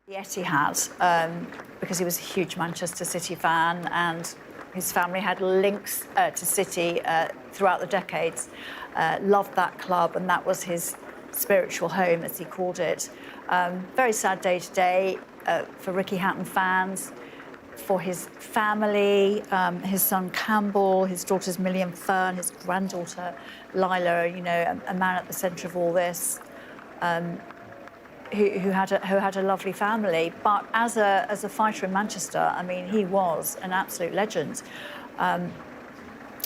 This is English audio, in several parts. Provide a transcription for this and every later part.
the Etihad, because he was a huge Manchester City fan and his family had links to City throughout the decades, loved that club, and that was his spiritual home, as he called it. Very sad day today for Ricky Hatton fans, for his family, his son Campbell, his daughters Millie and Fern, his granddaughter Lila, you know, a man at the centre of all this. Who had a lovely family, but as a fighter in Manchester, I mean, he was an absolute legend.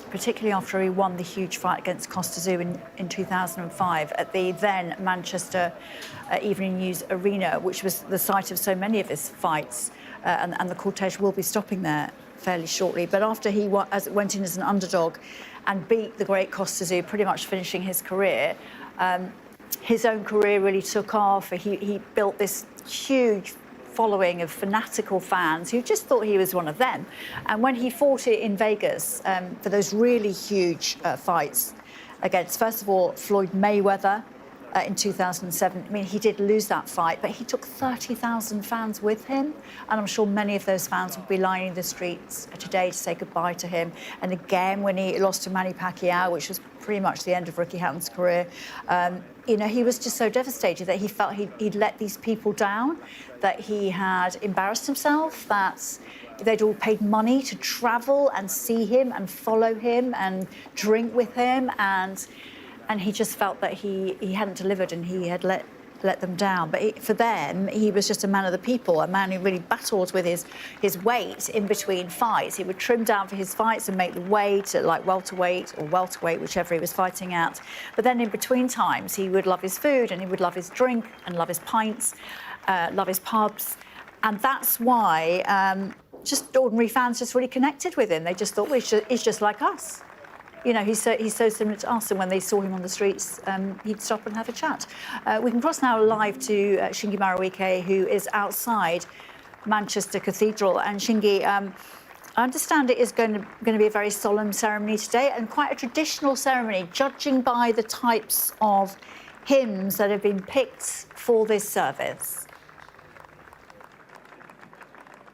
Particularly after he won the huge fight against Costa in 2005 at the then Manchester Evening News Arena, which was the site of so many of his fights, and the cortege will be stopping there fairly shortly. But after he went in as an underdog and beat the great Costa, pretty much finishing his career, his own career really took off. He built this huge following of fanatical fans who just thought he was one of them. And when he fought it in Vegas for those really huge fights against, first of all, Floyd Mayweather in 2007, I mean, he did lose that fight, but he took 30,000 fans with him. And I'm sure many of those fans will be lining the streets today to say goodbye to him. And again, when he lost to Manny Pacquiao, which was pretty much the end of Ricky Hatton's career, you know, he was just so devastated that he felt he'd let these people down, that he had embarrassed himself, that they'd all paid money to travel and see him and follow him and drink with him, and he just felt that he hadn't delivered and he had let them down. But for them, he was just a man of the people, a man who really battled with his weight in between fights. He would trim down for his fights and make the weight at like welterweight or welterweight, whichever he was fighting at. But then in between times, he would love his food and he would love his drink and love his pints, love his pubs. And that's why just ordinary fans just really connected with him. They just thought, well, he's just like us. You know, he's so similar to us, and when they saw him on the streets, he'd stop and have a chat. We can cross now live to Shingi Marawike, who is outside Manchester Cathedral. And Shingi, I understand it is going to be a very solemn ceremony today, and quite a traditional ceremony, judging by the types of hymns that have been picked for this service.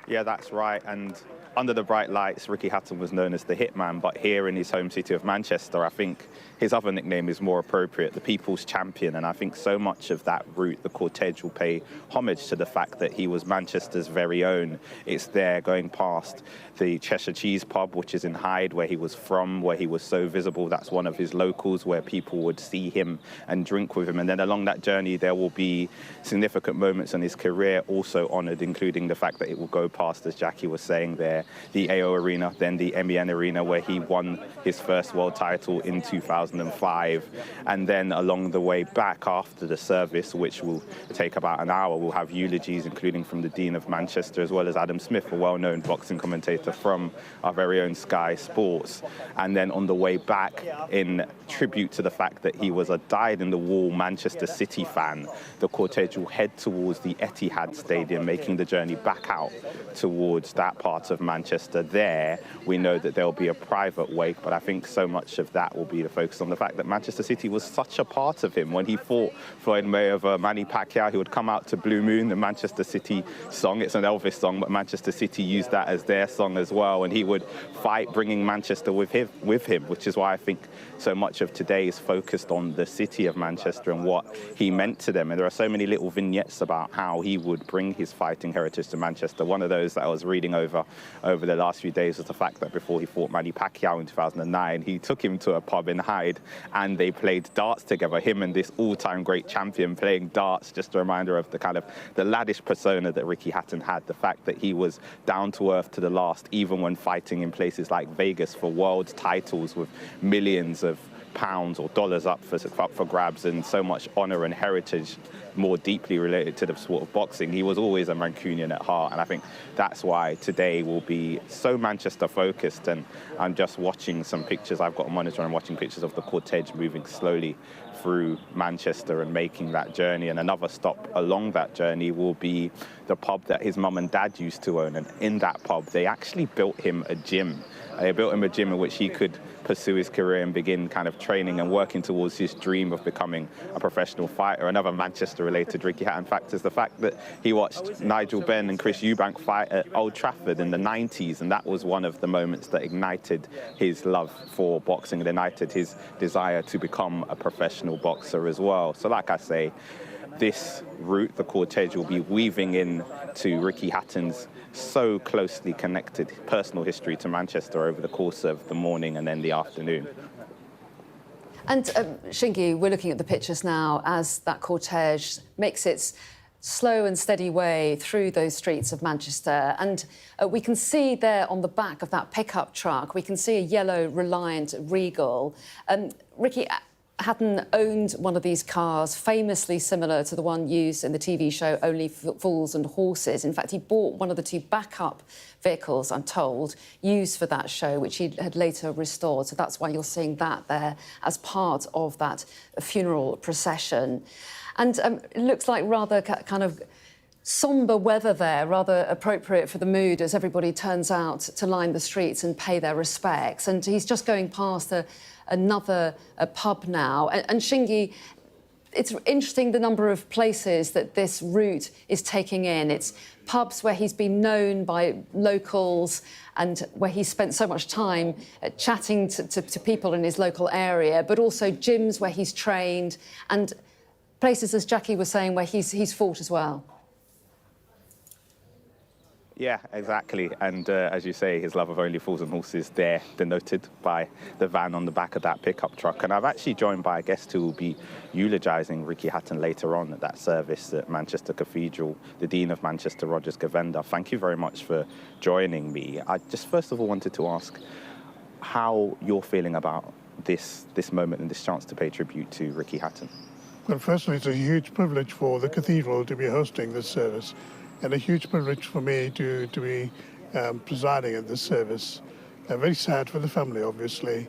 Yeah, that's right. And under the bright lights, Ricky Hatton was known as the Hitman, but here in his home city of Manchester, I think his other nickname is more appropriate, the People's Champion. And I think so much of that route, the cortege will pay homage to the fact that he was Manchester's very own. It's there going past the Cheshire Cheese pub, which is in Hyde, where he was from, where he was so visible. That's one of his locals where people would see him and drink with him. And then along that journey, there will be significant moments in his career also honoured, including the fact that it will go past, as Jackie was saying there, the AO Arena, then the MEN Arena, where he won his first world title in 2005. And then along the way back after the service, which will take about an hour, we'll have eulogies, including from the Dean of Manchester, as well as Adam Smith, a well-known boxing commentator from our very own Sky Sports. And then on the way back, in tribute to the fact that he was a dyed-in-the-wool Manchester City fan, the cortege will head towards the Etihad Stadium, making the journey back out towards that part of Manchester. There, we know that there will be a private wake, but I think so much of that will be the focus on the fact that Manchester City was such a part of him. When he fought Floyd Mayweather, Manny Pacquiao, he would come out to Blue Moon, the Manchester City song. It's an Elvis song, but Manchester City used that as their song as well, and he would fight bringing Manchester with him, which is why I think so much of today is focused on the city of Manchester and what he meant to them. And there are so many little vignettes about how he would bring his fighting heritage to Manchester. One of those that I was reading over the last few days was the fact that before he fought Manny Pacquiao in 2009, he took him to a pub in Hyde and they played darts together, him and this all-time great champion playing darts, just a reminder of the kind of the laddish persona that Ricky Hatton had, the fact that he was down to earth to the last, even when fighting in places like Vegas for world titles with millions of pounds or dollars up for grabs, and so much honour and heritage more deeply related to the sport of boxing. He was always a Mancunian at heart, and I think that's why today will be so Manchester focused. And I'm just watching some pictures. I've got a monitor and I'm watching pictures of the cortege moving slowly through Manchester and making that journey. And another stop along that journey will be the pub that his mum and dad used to own. And in that pub, they actually built him a gym. They built him a gym in which he could pursue his career and begin kind of training and working towards his dream of becoming a professional fighter. Another Manchester-related Ricky Hatton fact is the fact that he watched Nigel Benn and Chris Eubank fight at Old Trafford in the 90s, and that was one of the moments that ignited his love for boxing and ignited his desire to become a professional boxer as well. So like I say, this route, the cortege, will be weaving in to Ricky Hatton's so closely connected personal history to Manchester over the course of the morning and then the afternoon. And Shingi, we're looking at the pictures now as that cortege makes its slow and steady way through those streets of Manchester. And we can see there on the back of that pickup truck, we can see a yellow Reliant Regal. Ricky Hatton owned one of these cars, famously similar to the one used in the TV show Only Fools and Horses. In fact, he bought one of the two backup vehicles, I'm told, used for that show, which he had later restored. So that's why you're seeing that there as part of that funeral procession. And it looks like rather kind of sombre weather there, rather appropriate for the mood as everybody turns out to line the streets and pay their respects. And he's just going past another pub now. And Shingi, it's interesting the number of places that this route is taking in. It's pubs where he's been known by locals and where he's spent so much time chatting to people in his local area, but also gyms where he's trained and places, as Jackie was saying, where he's fought as well. Yeah, exactly. And as you say, his love of Only Fools and Horses there, denoted by the van on the back of that pickup truck. And I've actually joined by a guest who will be eulogising Ricky Hatton later on at that service at Manchester Cathedral, the Dean of Manchester, Rogers Govender. Thank you very much for joining me. I just first of all wanted to ask how you're feeling about this moment and this chance to pay tribute to Ricky Hatton. Well, firstly, it's a huge privilege for the cathedral to be hosting this service, and a huge privilege for me to be presiding at this service. Very sad for the family, obviously,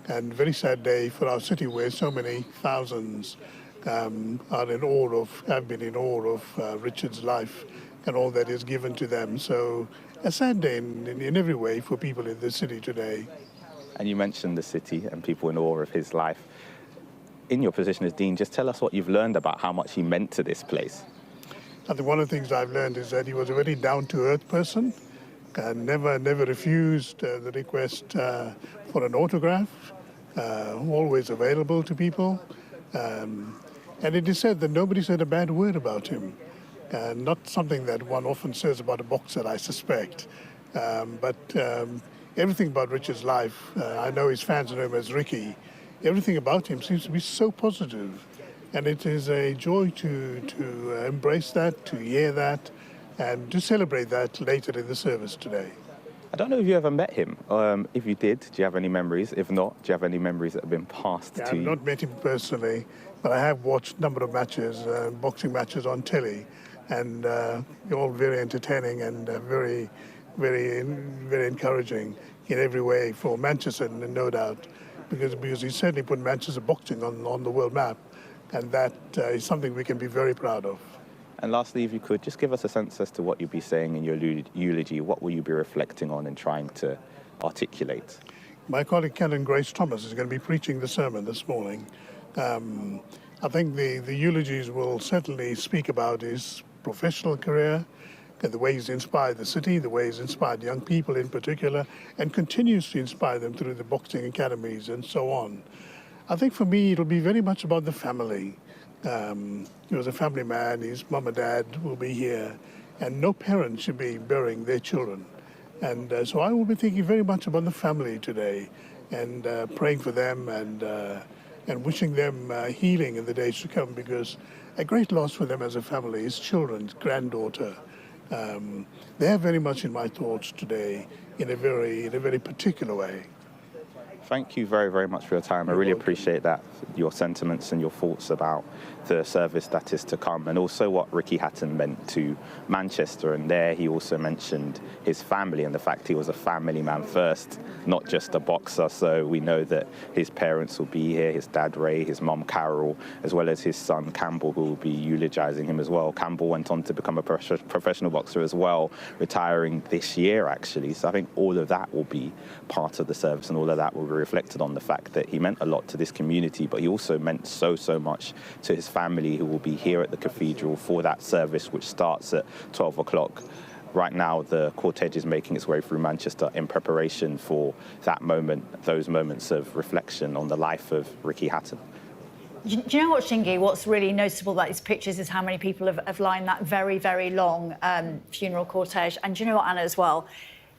and very sad day for our city where so many thousands have been in awe of Richard's life and all that is given to them. So a sad day in every way for people in the city today. And you mentioned the city and people in awe of his life. In your position as Dean, just tell us what you've learned about how much he meant to this place. I think one of the things I've learned is that he was a very down-to-earth person and never refused the request for an autograph, always available to people. And it is said that nobody said a bad word about him. Not something that one often says about a boxer, I suspect. But everything about Richard's life, I know his fans know him as Ricky, everything about him seems to be so positive. And it is a joy to embrace that, to hear that, and to celebrate that later in the service today. I don't know if you ever met him. If you did, do you have any memories? If not, do you have any memories that have been passed to you? I've not met him personally, but I have watched a number of matches, boxing matches on telly, and they're all very entertaining and very, very, very encouraging in every way for Manchester, no doubt, because he certainly put Manchester boxing on the world map. And that is something we can be very proud of. And lastly, if you could, just give us a sense as to what you'll be saying in your eulogy. What will you be reflecting on and trying to articulate? My colleague Canon Grace Thomas is going to be preaching the sermon this morning. I think the eulogies will certainly speak about his professional career, and the way he's inspired the city, the way he's inspired young people in particular, and continues to inspire them through the boxing academies and so on. I think for me, it'll be very much about the family. He was a family man. His mum and dad will be here, and no parent should be burying their children. And so I will be thinking very much about the family today, and praying for them and wishing them healing in the days to come, because a great loss for them as a family, his children, his granddaughter. They are very much in my thoughts today in a very particular way. Thank you very, very much for your time. I really appreciate that, your sentiments and your thoughts about the service that is to come, and also what Ricky Hatton meant to Manchester. And there he also mentioned his family and the fact he was a family man first, not just a boxer. So we know that his parents will be here, his dad Ray, his mum Carol, as well as his son Campbell, who will be eulogising him as well. Campbell went on to become a professional boxer as well, retiring this year actually. So I think all of that will be part of the service, and all of that will be reflected on the fact that he meant a lot to this community, but he also meant so much to his family, who will be here at the cathedral for that service, which starts at 12 o'clock. Right now, the cortege is making its way through Manchester in preparation for that moment, those moments of reflection on the life of Ricky Hatton. Do you know what, Shingi? What's really noticeable about these pictures is how many people have lined that very long funeral cortege. And do you know what, Anna, as well?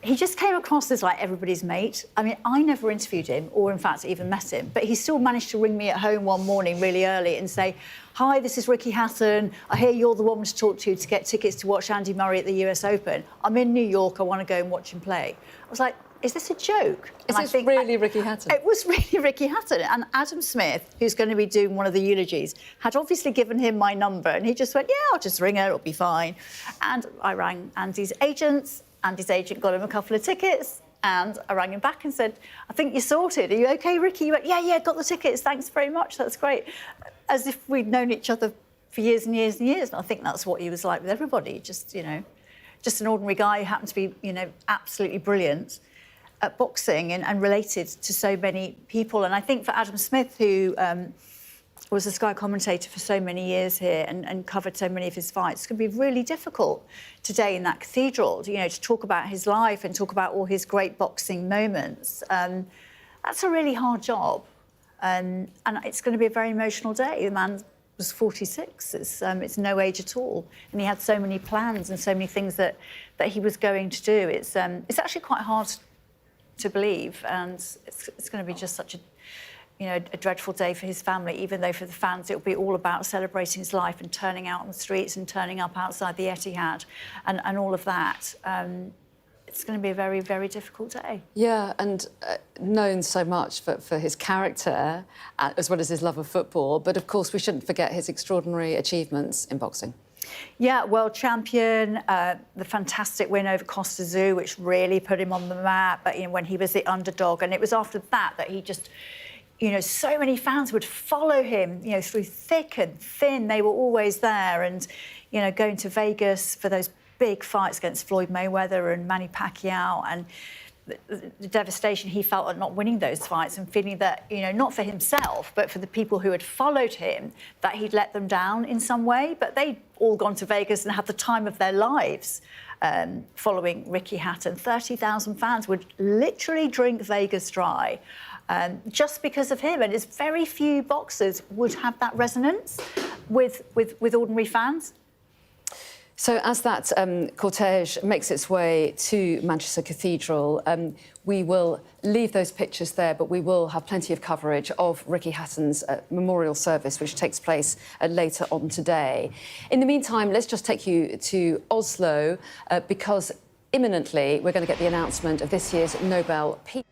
He just came across as like everybody's mate. I mean, I never interviewed him or, in fact, even met him, but he still managed to ring me at home one morning really early and say, "Hi, this is Ricky Hatton. I hear you're the woman to talk to get tickets to watch Andy Murray at the US Open. I'm in New York. I want to go and watch him play." I was like, is this a joke? Is this really Ricky Hatton? It was really Ricky Hatton. And Adam Smith, who's going to be doing one of the eulogies, had obviously given him my number, and he just went, "Yeah, I'll just ring her, it'll be fine." And I rang Andy's agents. Andy's agent got him a couple of tickets, and I rang him back and said, "I think you're sorted. Are you OK, Ricky?" He went, yeah, got the tickets. Thanks very much. That's great. As if we'd known each other for years and years and years. And I think that's what he was like with everybody. Just, just an ordinary guy who happened to be, absolutely brilliant at boxing and related to so many people. And I think for Adam Smith, who was a Sky commentator for so many years here and covered so many of his fights, it's going to be really difficult today in that cathedral, to talk about his life and talk about all his great boxing moments. That's a really hard job. And it's going to be a very emotional day. The man was 46. It's no age at all. And he had so many plans and so many things that he was going to do. It's actually quite hard to believe. And it's going to be just such a dreadful day for his family, even though for the fans it'll be all about celebrating his life and turning out on the streets and turning up outside the Etihad and all of that. It's going to be a very, very difficult day. Yeah, and known so much for his character as well as his love of football, but of course we shouldn't forget his extraordinary achievements in boxing. Yeah, world champion, the fantastic win over Costa Zoo, which really put him on the map, but when he was the underdog. And it was after that he just... so many fans would follow him, through thick and thin. They were always there. And, going to Vegas for those big fights against Floyd Mayweather and Manny Pacquiao, and the devastation he felt at not winning those fights and feeling that, not for himself, but for the people who had followed him, that he'd let them down in some way. But they'd all gone to Vegas and had the time of their lives following Ricky Hatton. 30,000 fans would literally drink Vegas dry. Just because of him, and it's very few boxers would have that resonance with ordinary fans. So as that cortege makes its way to Manchester Cathedral, we will leave those pictures there, but we will have plenty of coverage of Ricky Hatton's memorial service, which takes place later on today. In the meantime, let's just take you to Oslo, because imminently we're going to get the announcement of this year's Nobel Peace.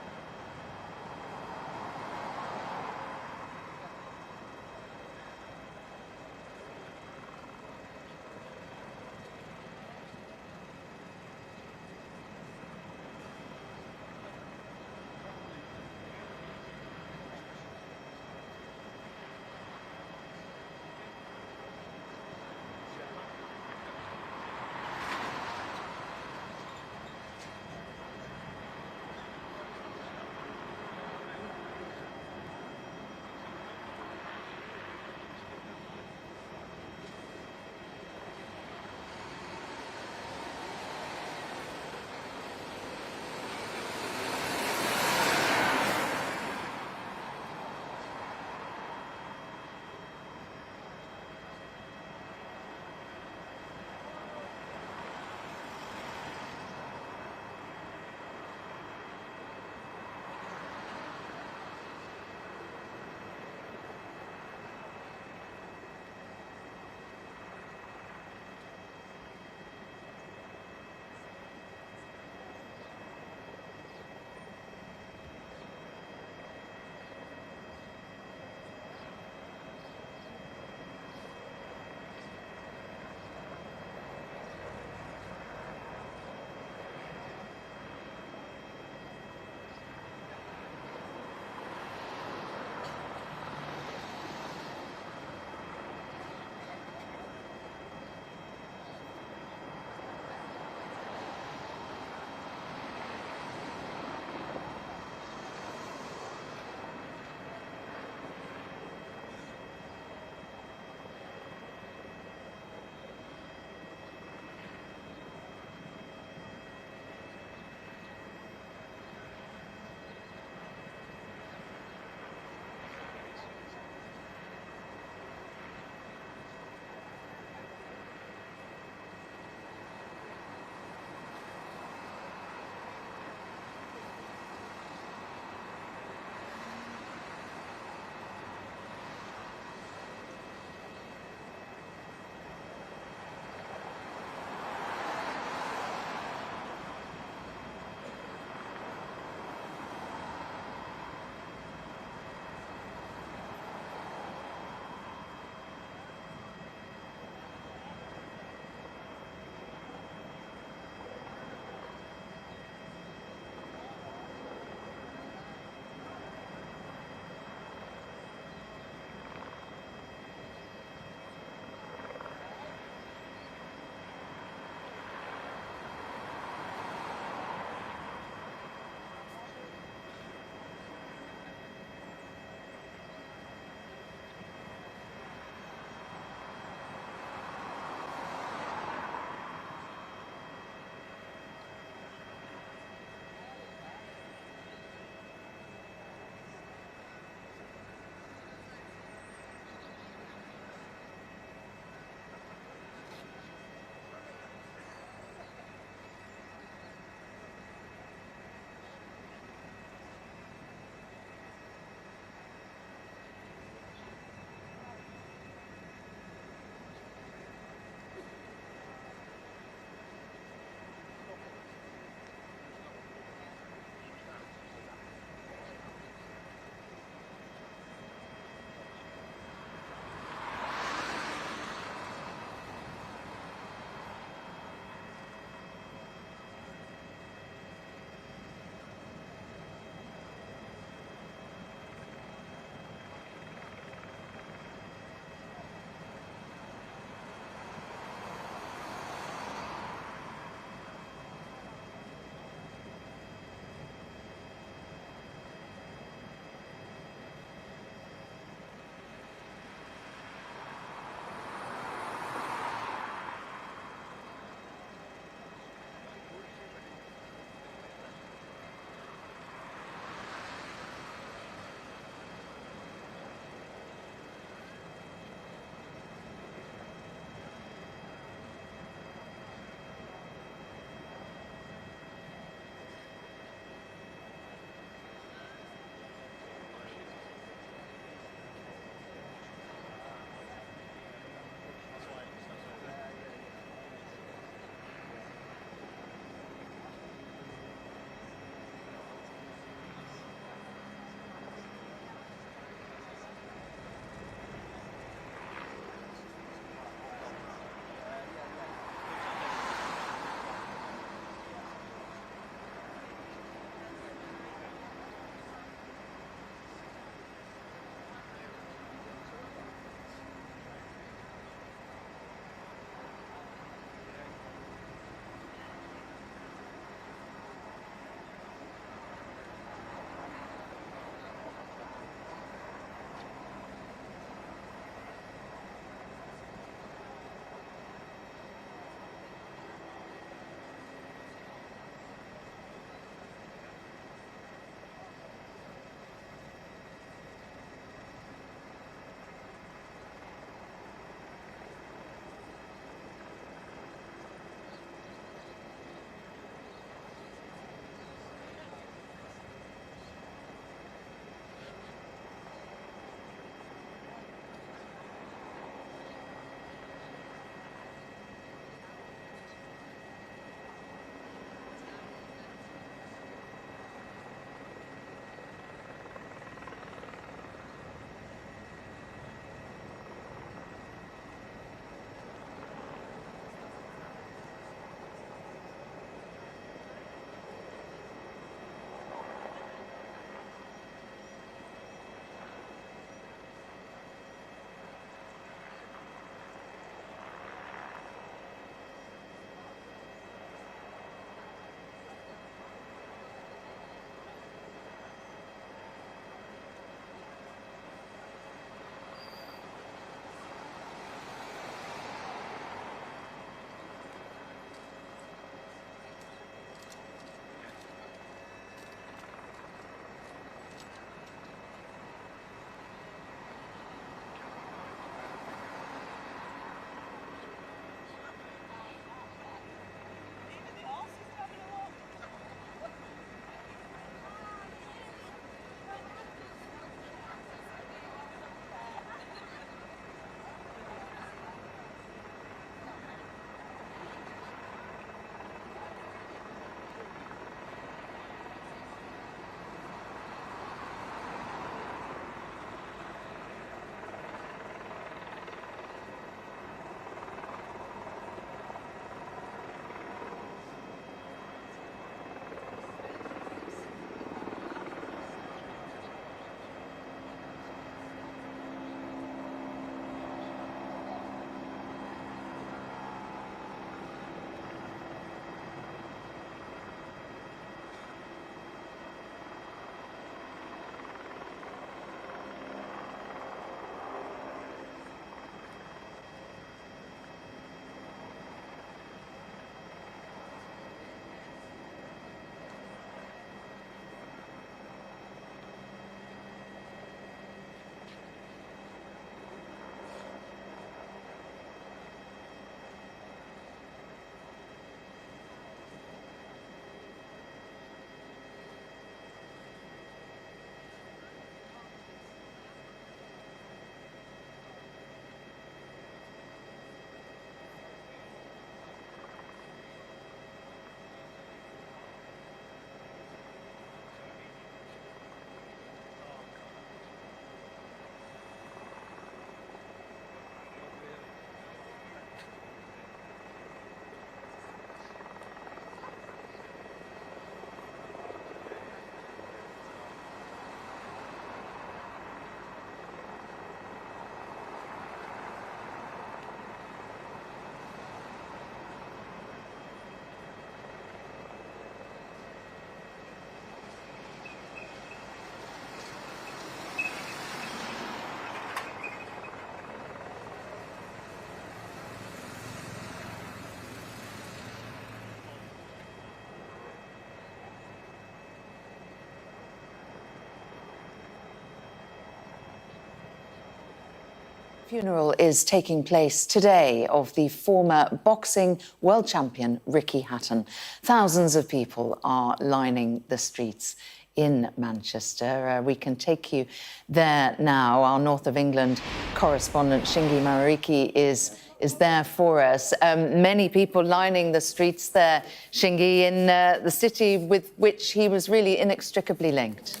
Funeral is taking place today of the former boxing world champion Ricky Hatton. Thousands of people are lining the streets in Manchester. We can take you there now. Our North of England correspondent Shingi Mariki is there for us. Many people lining the streets there, Shingi, in the city with which he was really inextricably linked.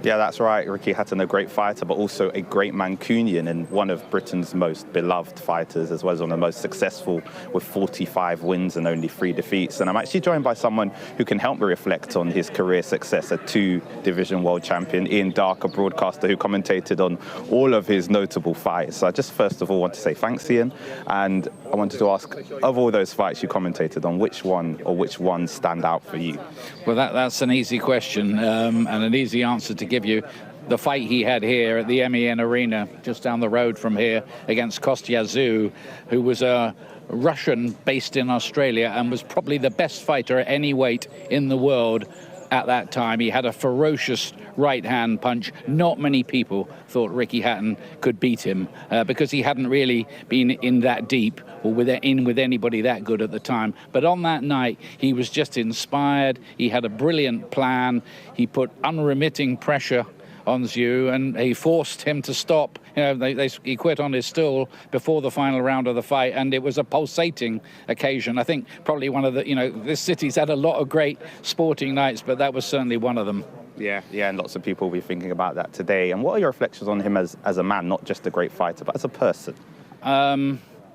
Yeah, that's right. Ricky Hatton, a great fighter, but also a great Mancunian and one of Britain's most beloved fighters, as well as one of the most successful with 45 wins and only 3 defeats. And I'm actually joined by someone who can help me reflect on his career success, a 2-division world champion, Ian Dark, a broadcaster who commentated on all of his notable fights. So I just first of all want to say thanks, Ian. And I wanted to ask, of all those fights you commentated on, which ones stand out for you? Well, that's an easy question and an easy answer to give you. The fight he had here at the MEN Arena, just down the road from here, against Kostyazu, who was a Russian based in Australia and was probably the best fighter at any weight in the world at that time. He had a ferocious right-hand punch. Not many people thought Ricky Hatton could beat him because he hadn't really been in that deep or with anybody that good at the time. But on that night, he was just inspired. He had a brilliant plan. He put unremitting pressure on Zhu, and he forced him to stop. You know, he quit on his stool before the final round of the fight, and it was a pulsating occasion. I think probably one of the, this city's had a lot of great sporting nights, but that was certainly one of them. Yeah, and lots of people will be thinking about that today. And what are your reflections on him as a man, not just a great fighter, but as a person?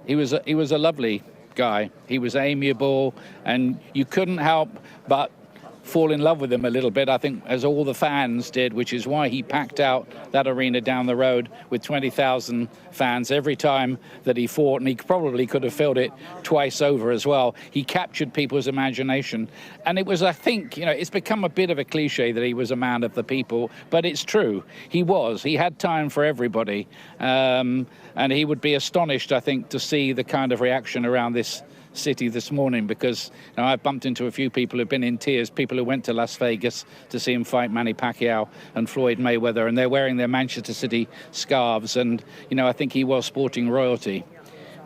He was a lovely guy. He was amiable, and you couldn't help but fall in love with him a little bit, I think, as all the fans did, which is why he packed out that arena down the road with 20,000 fans every time that he fought, and he probably could have filled it twice over as well. He captured people's imagination, and it was, I think, it's become a bit of a cliche that he was a man of the people, but it's true. He was. He had time for everybody, and he would be astonished, I think, to see the kind of reaction around this city this morning, because I've bumped into a few people who've been in tears, people who went to Las Vegas to see him fight Manny Pacquiao and Floyd Mayweather, and they're wearing their Manchester City scarves, and I think he was sporting royalty,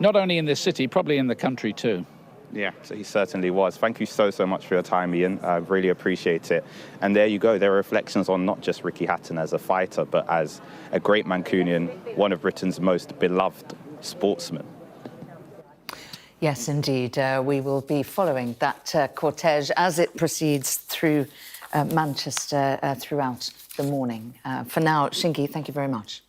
not only in this city, probably in the country too. Yeah, so he certainly was. Thank you so much for your time, Ian. I really appreciate it. And there you go. There are reflections on not just Ricky Hatton as a fighter, but as a great Mancunian, one of Britain's most beloved sportsmen. Yes, indeed. We will be following that cortege as it proceeds through Manchester throughout the morning. For now, Shingi, thank you very much.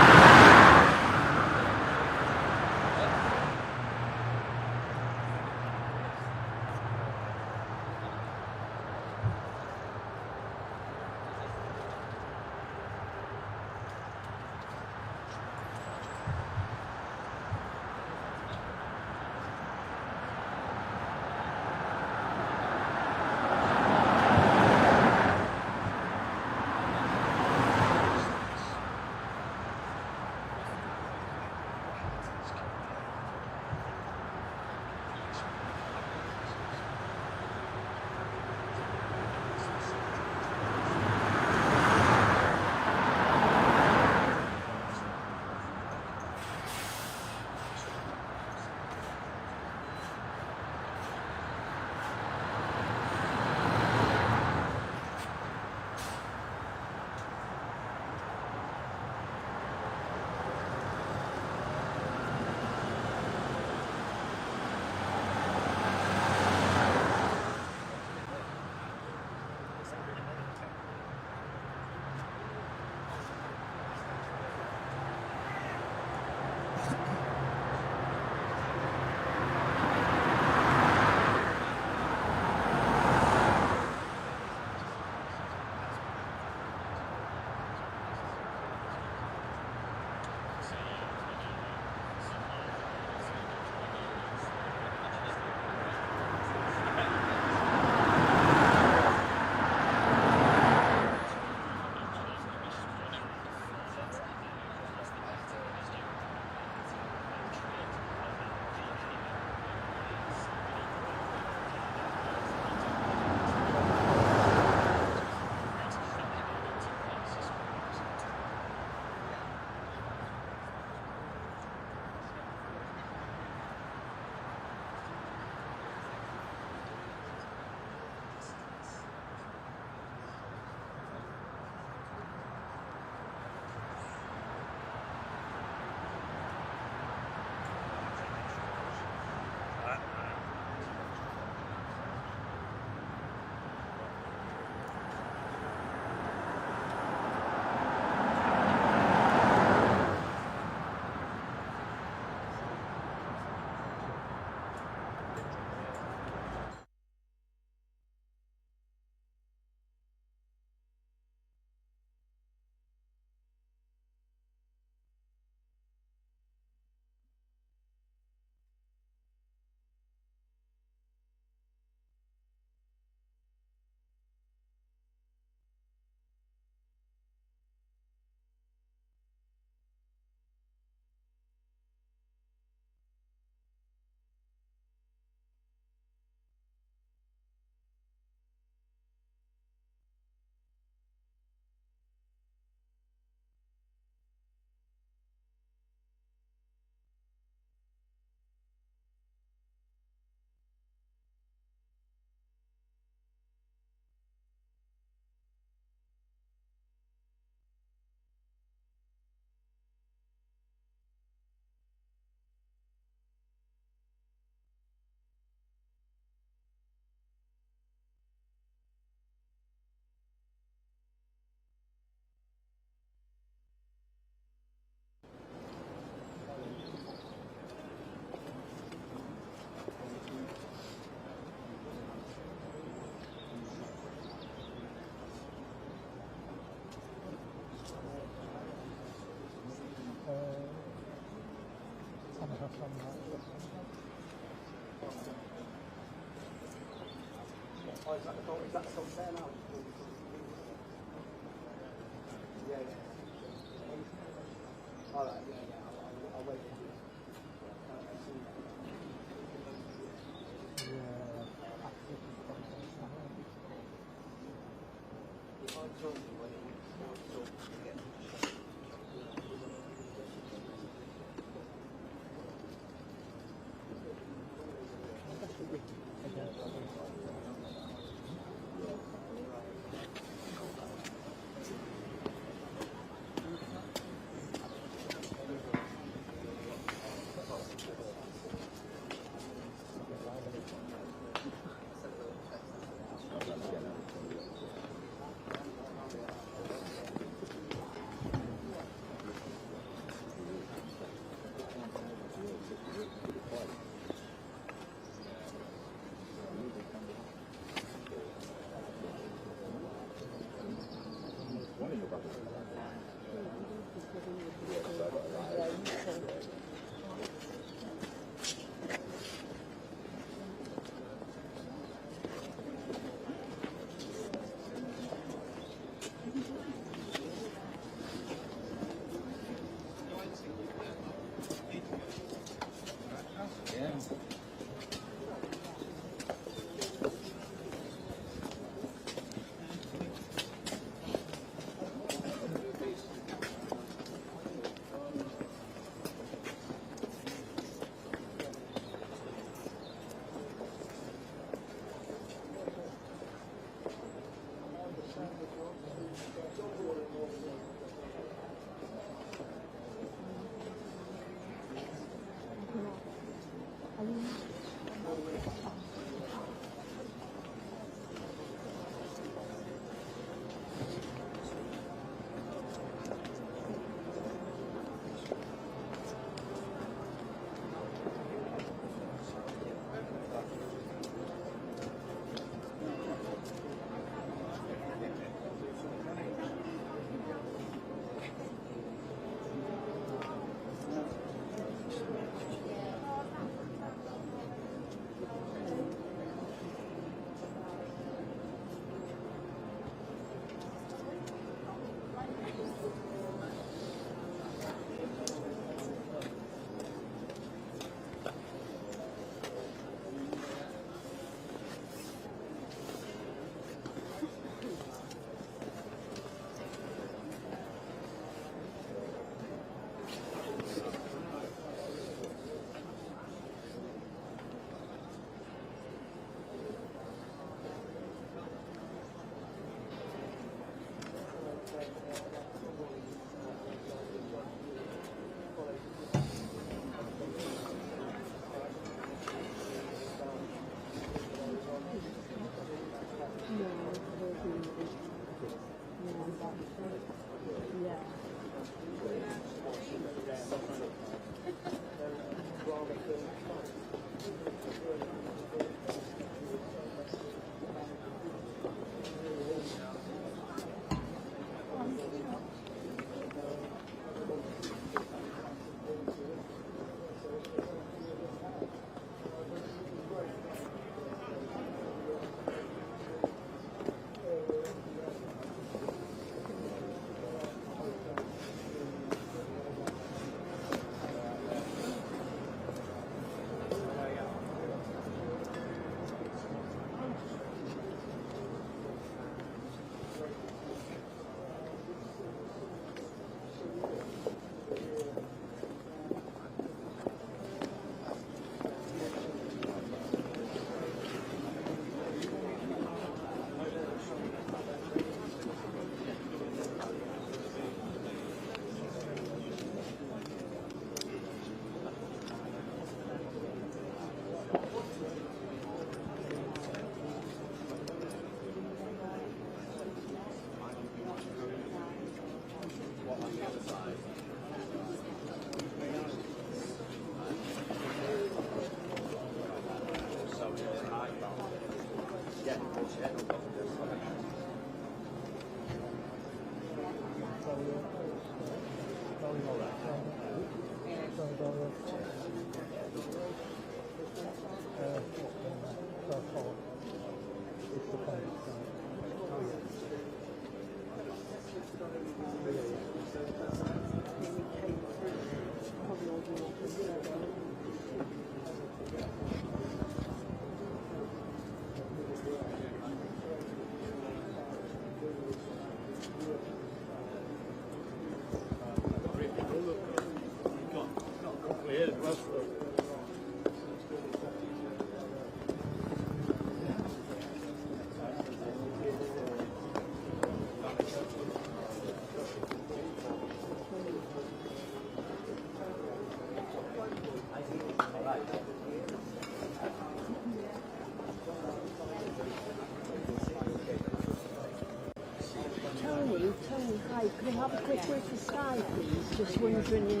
Tony, hi. Could I have a quick word for Sky, please? Just wondering,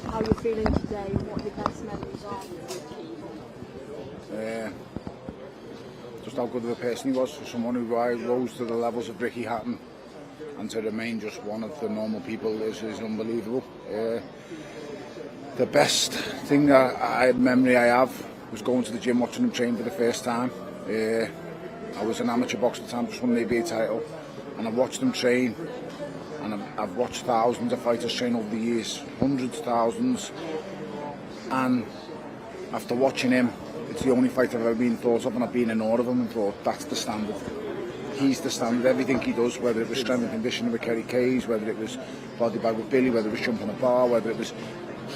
how you're feeling today and what your best memories are with your team. Just how good of a person he was for someone who rose to the levels of Ricky Hatton. and to remain just one of the normal people is unbelievable. The best thing memory I have was going to the gym watching him train for the first time. I was an amateur boxer at the time, just won the ABA title, and I watched him train, and I've watched thousands of fighters train over the years, hundreds, thousands, and after watching him, it's the only fight I've ever been thought of, and I've been in awe of him and thought, that's the standard. He's the standard. Everything he does, whether it was strength and conditioning with Kerry Kayes, whether it was body bag with Billy, whether it was jumping a bar, whether it was,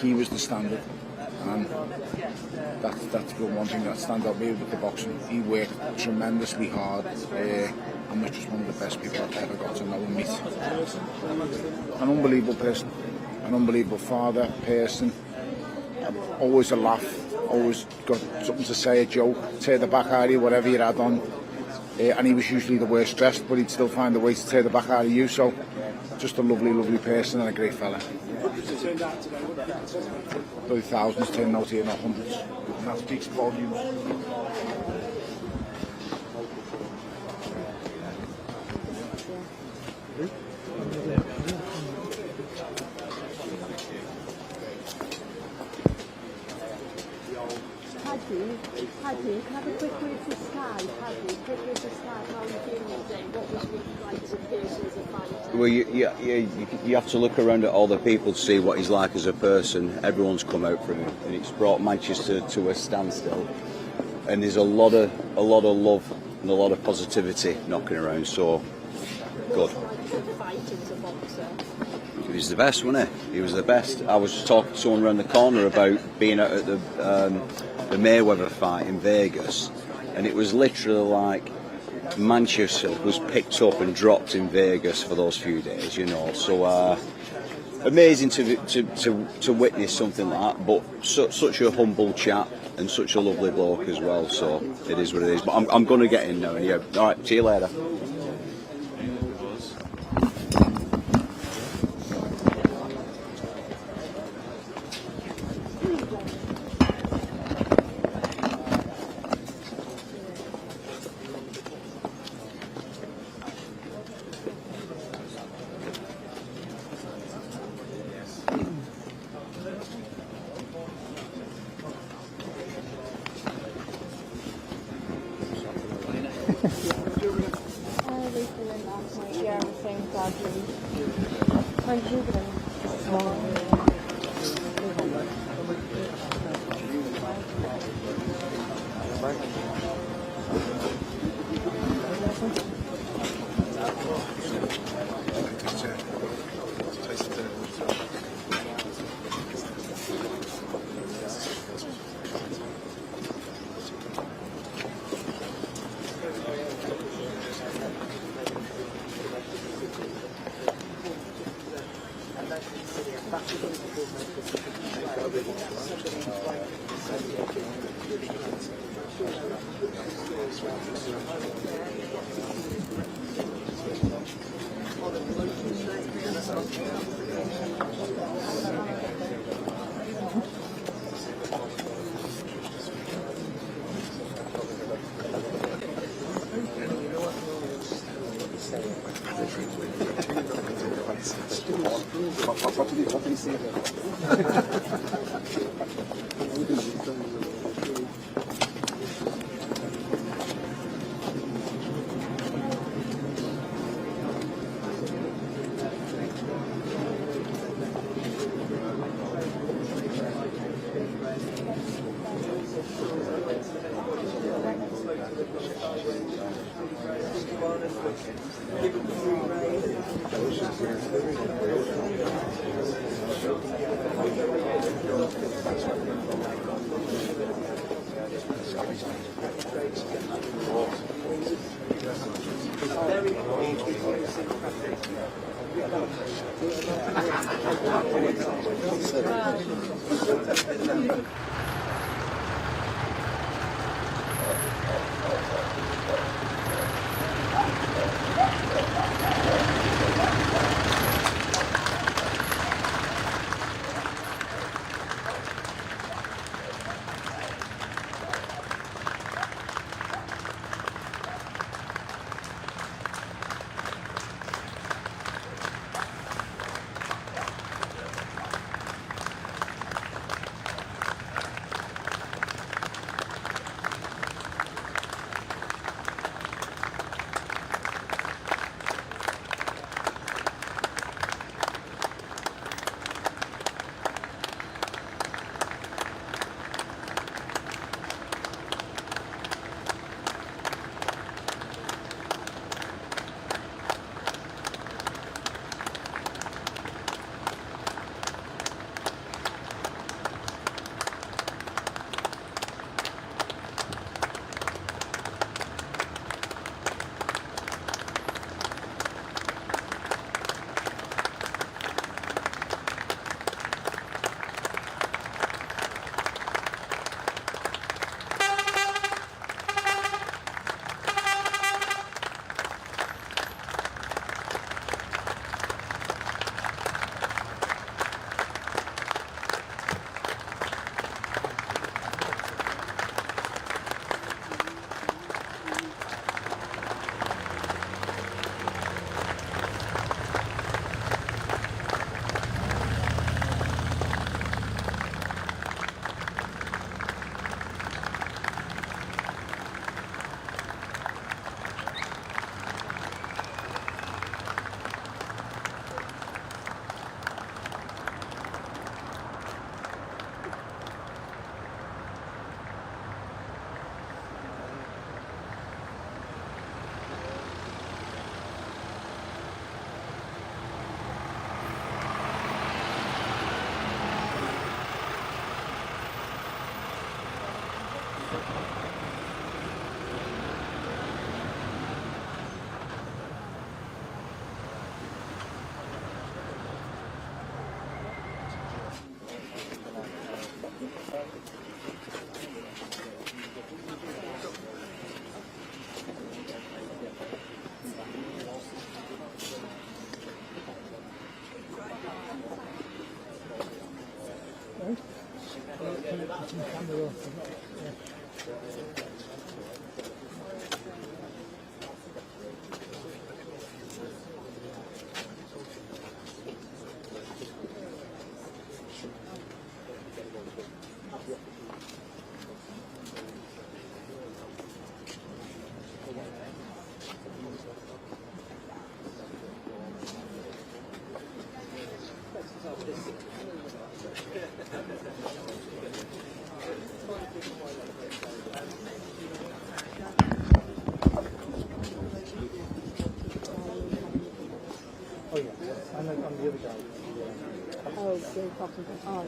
he was the standard. And that's the one thing that stands out really with the boxing. He worked tremendously hard, and was just one of the best people I've ever got to know and meet. An unbelievable person, an unbelievable father, person, always a laugh, always got something to say, a joke, tear the back out of you, whatever you had on. And he was usually the worst dressed, but he'd still find a way to tear the back out of you. So, just a lovely, lovely person and a great fella. Probably thousands turning out here, not hundreds. And that speaks volumes. Hatton, can I have a quick word for Sky? Hatton, quick word for Sky, how are you feeling today? What was it like as a person, as a fighter? Well, you have to look around at all the people to see what he's like as a person. Everyone's come out for him, and it's brought Manchester to a standstill. And there's a lot of love and a lot of positivity knocking around. So good. He was the best, wasn't he? He was the best. I was talking to someone around the corner about being out at the Mayweather fight in Vegas, and it was literally like Manchester was picked up and dropped in Vegas for those few days, you know. So amazing to witness something like that, but such a humble chap and such a lovely bloke as well. So it is what it is. But I'm going to get in now. Yeah. All right. See you later. Oh, Bill Coffin. Oh,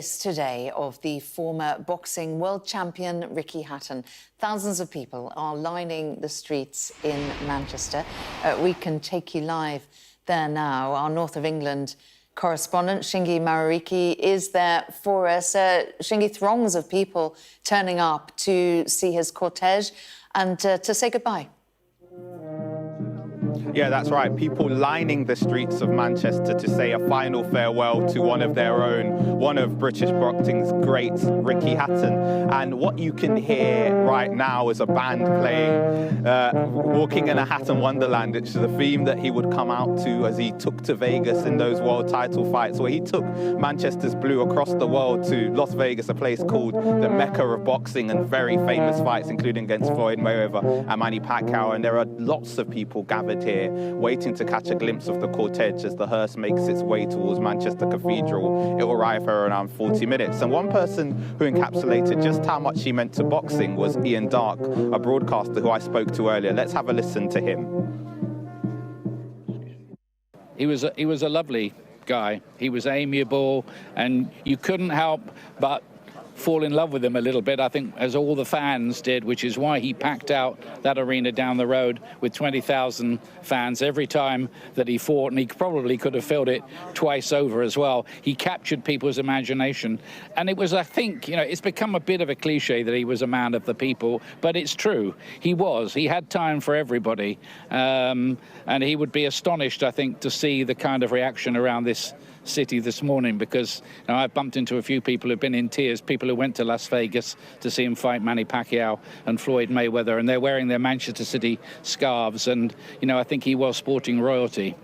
place today of the former boxing world champion Ricky Hatton. Thousands of people are lining the streets in Manchester. We can take you live there now. Our North of England correspondent, Shingi Marariki, is there for us. Shingi, throngs of people turning up to see his cortege and to say goodbye. Yeah, that's right. People lining the streets of Manchester to say a final farewell to one of their own, one of British boxing's greats, Ricky Hatton. And what you can hear right now is a band playing Walking in a Hatton Wonderland, which is a theme that he would come out to as he took to Vegas in those world title fights, where he took Manchester's blue across the world to Las Vegas, a place called the Mecca of boxing, and very famous fights, including against Floyd Mayweather and Manny Pacquiao. And there are lots of people gathered here waiting to catch a glimpse of the cortege as the hearse makes its way towards Manchester Cathedral. It will arrive for around 40 minutes. And one person who encapsulated just how much he meant to boxing was Ian Darke, a broadcaster who I spoke to earlier. Let's have a listen to him. He was a lovely guy. He was amiable, and you couldn't help but fall in love with him a little bit, I think, as all the fans did, which is why he packed out that arena down the road with 20,000 fans every time that he fought, and he probably could have filled it twice over as well. He captured people's imagination, and it was, I think, you know, it's become a bit of a cliche that he was a man of the people, but it's true. He was. He had time for everybody, and he would be astonished, I think, to see the kind of reaction around this city this morning, because you know, I've bumped into a few people who've been in tears, people who went to Las Vegas to see him fight Manny Pacquiao and Floyd Mayweather, and they're wearing their Manchester City scarves, and you know, I think he was sporting royalty.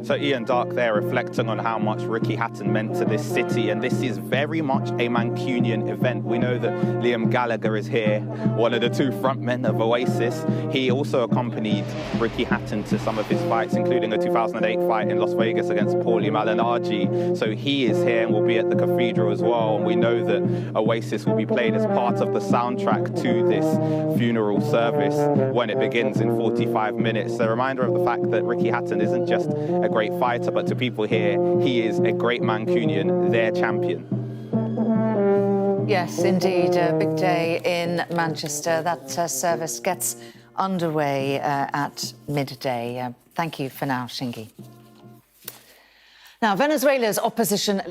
So Ian Darke there reflecting on how much Ricky Hatton meant to this city, and this is very much a Mancunian event. We know that Liam Gallagher is here, one of the two frontmen of Oasis. He also accompanied Ricky Hatton to some of his fights, including a 2008 fight in Las Vegas against Paulie Malignaggi. So he is here and will be at the Cathedral as well, and we know that Oasis will be played as part of the soundtrack to this funeral service when it begins in 45 minutes. A reminder of the fact that Ricky Hatton isn't just a great fighter, but to people here, he is a great Mancunian, their champion. Yes, indeed, a big day in Manchester. That service gets underway at midday. Thank you for now, Shingi. Now, Venezuela's opposition...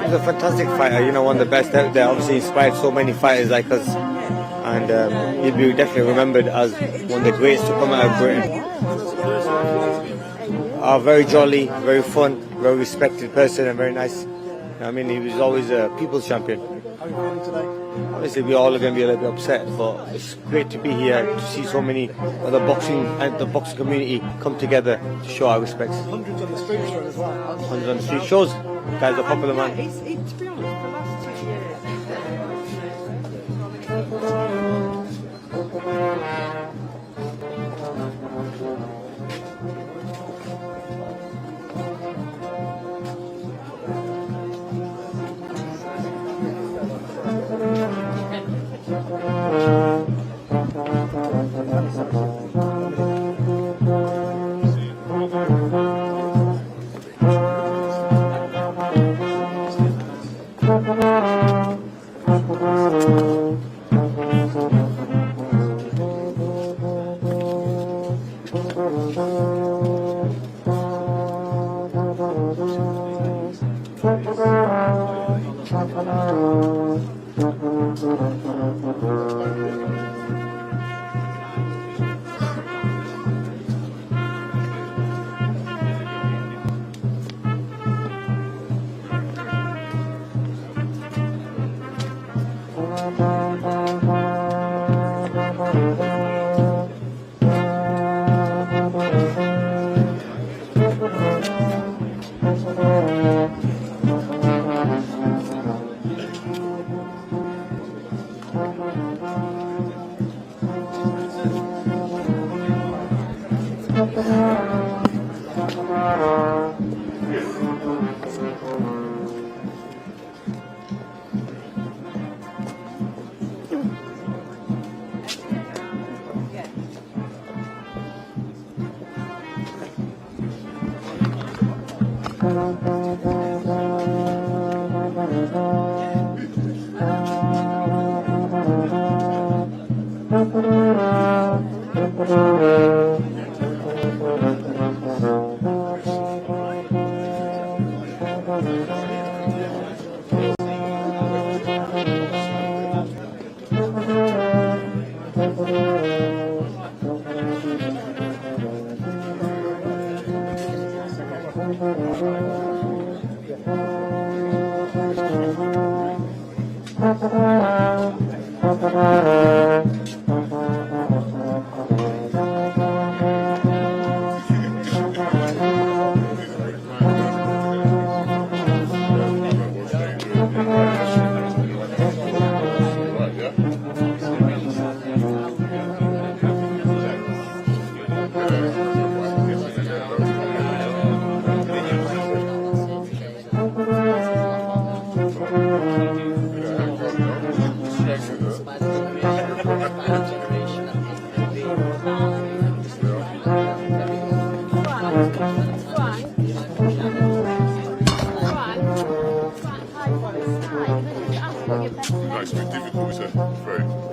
He's a fantastic fighter, you know, one of the best out there. Obviously inspired so many fighters like us, and he'll be definitely remembered as one of the greatest to come out of Britain. Very jolly, very fun, very respected person, and very nice. I mean, he was always a people's champion. Obviously, we all are going to be a little bit upset, but it's great to be here to see so many other boxing and the boxing community come together to show our respects. Hundreds on the street as well. Hundreds on the street shows. The guy's a popular man. To be honest, the last 2 years. Nice, bit difficult, is it? Very.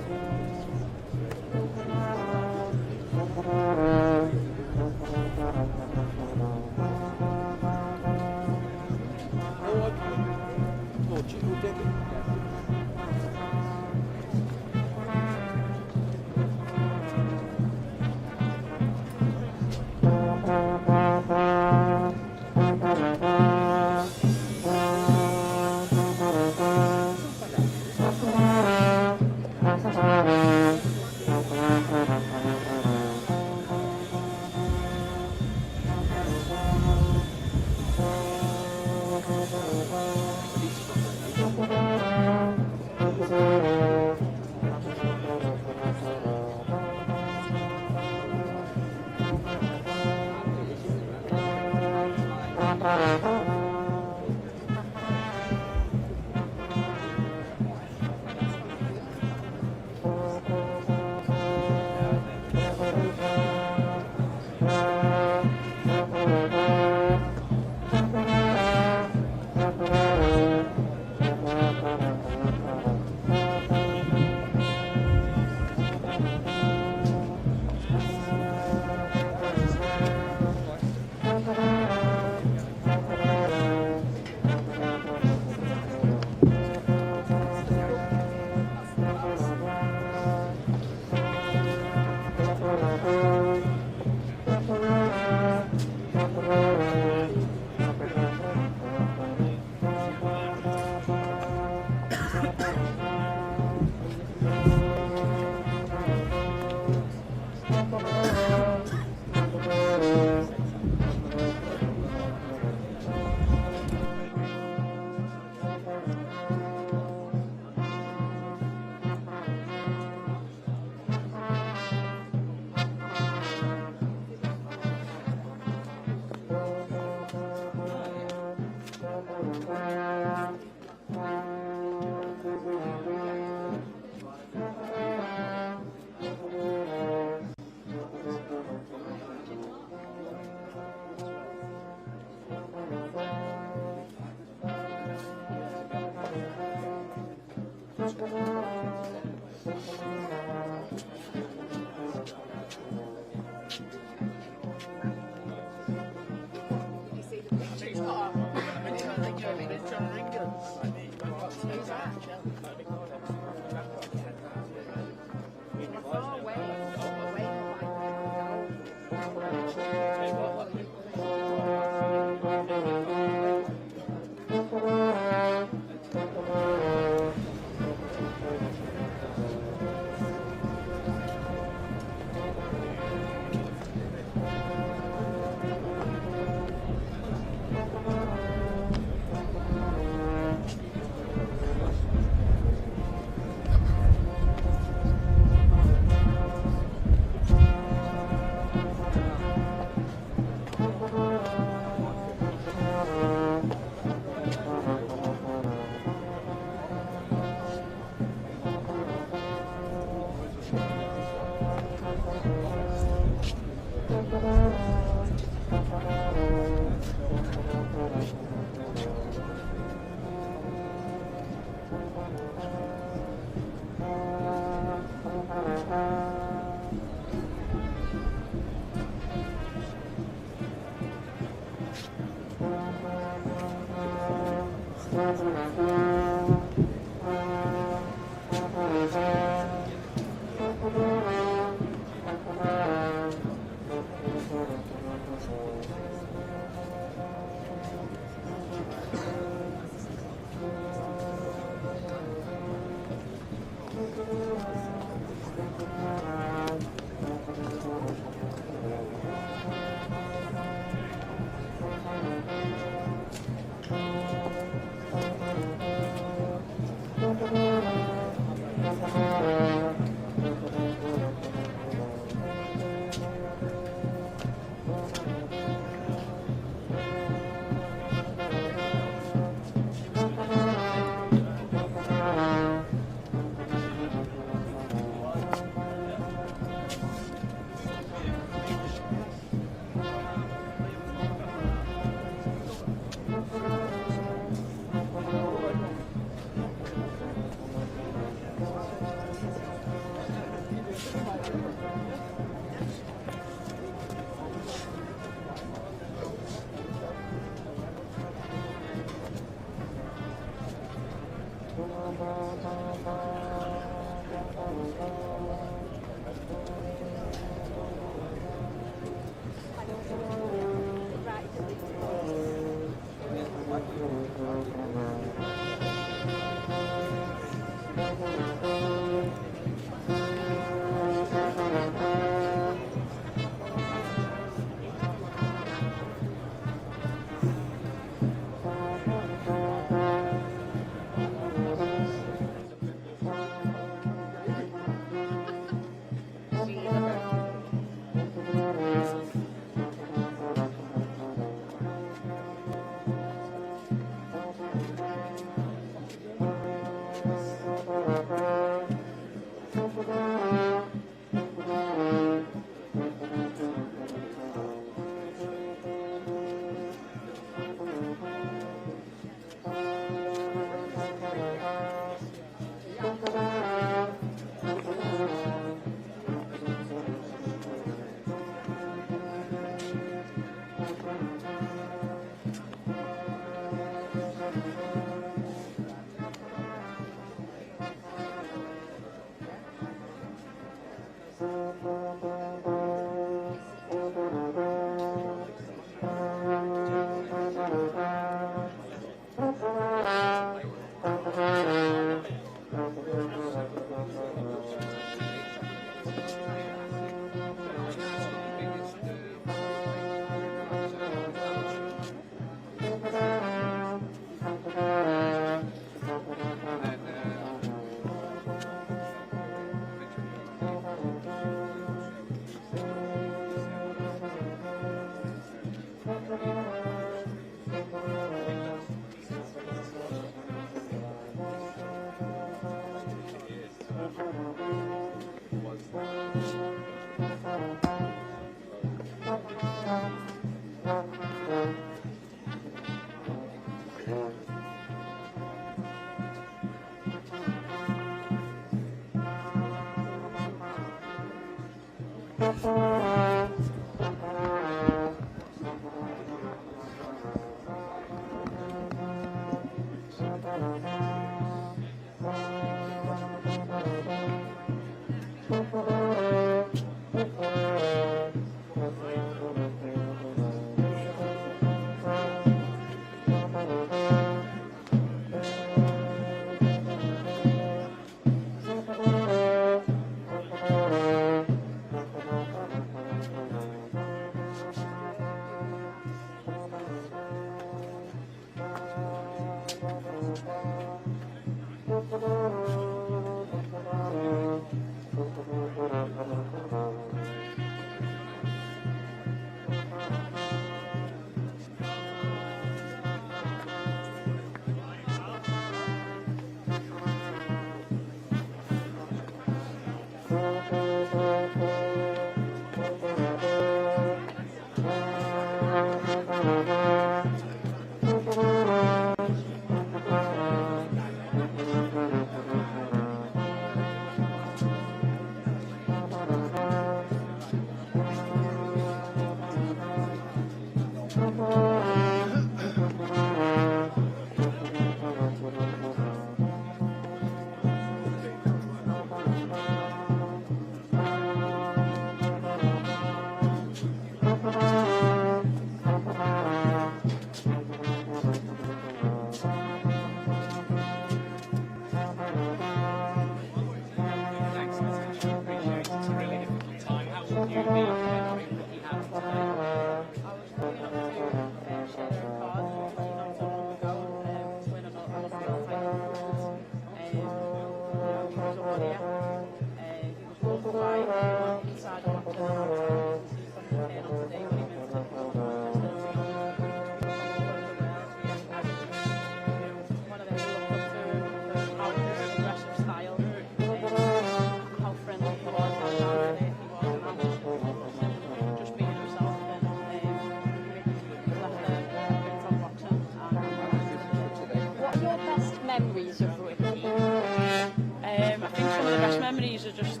What are your best memories of Ricky? I think some of the best memories are just,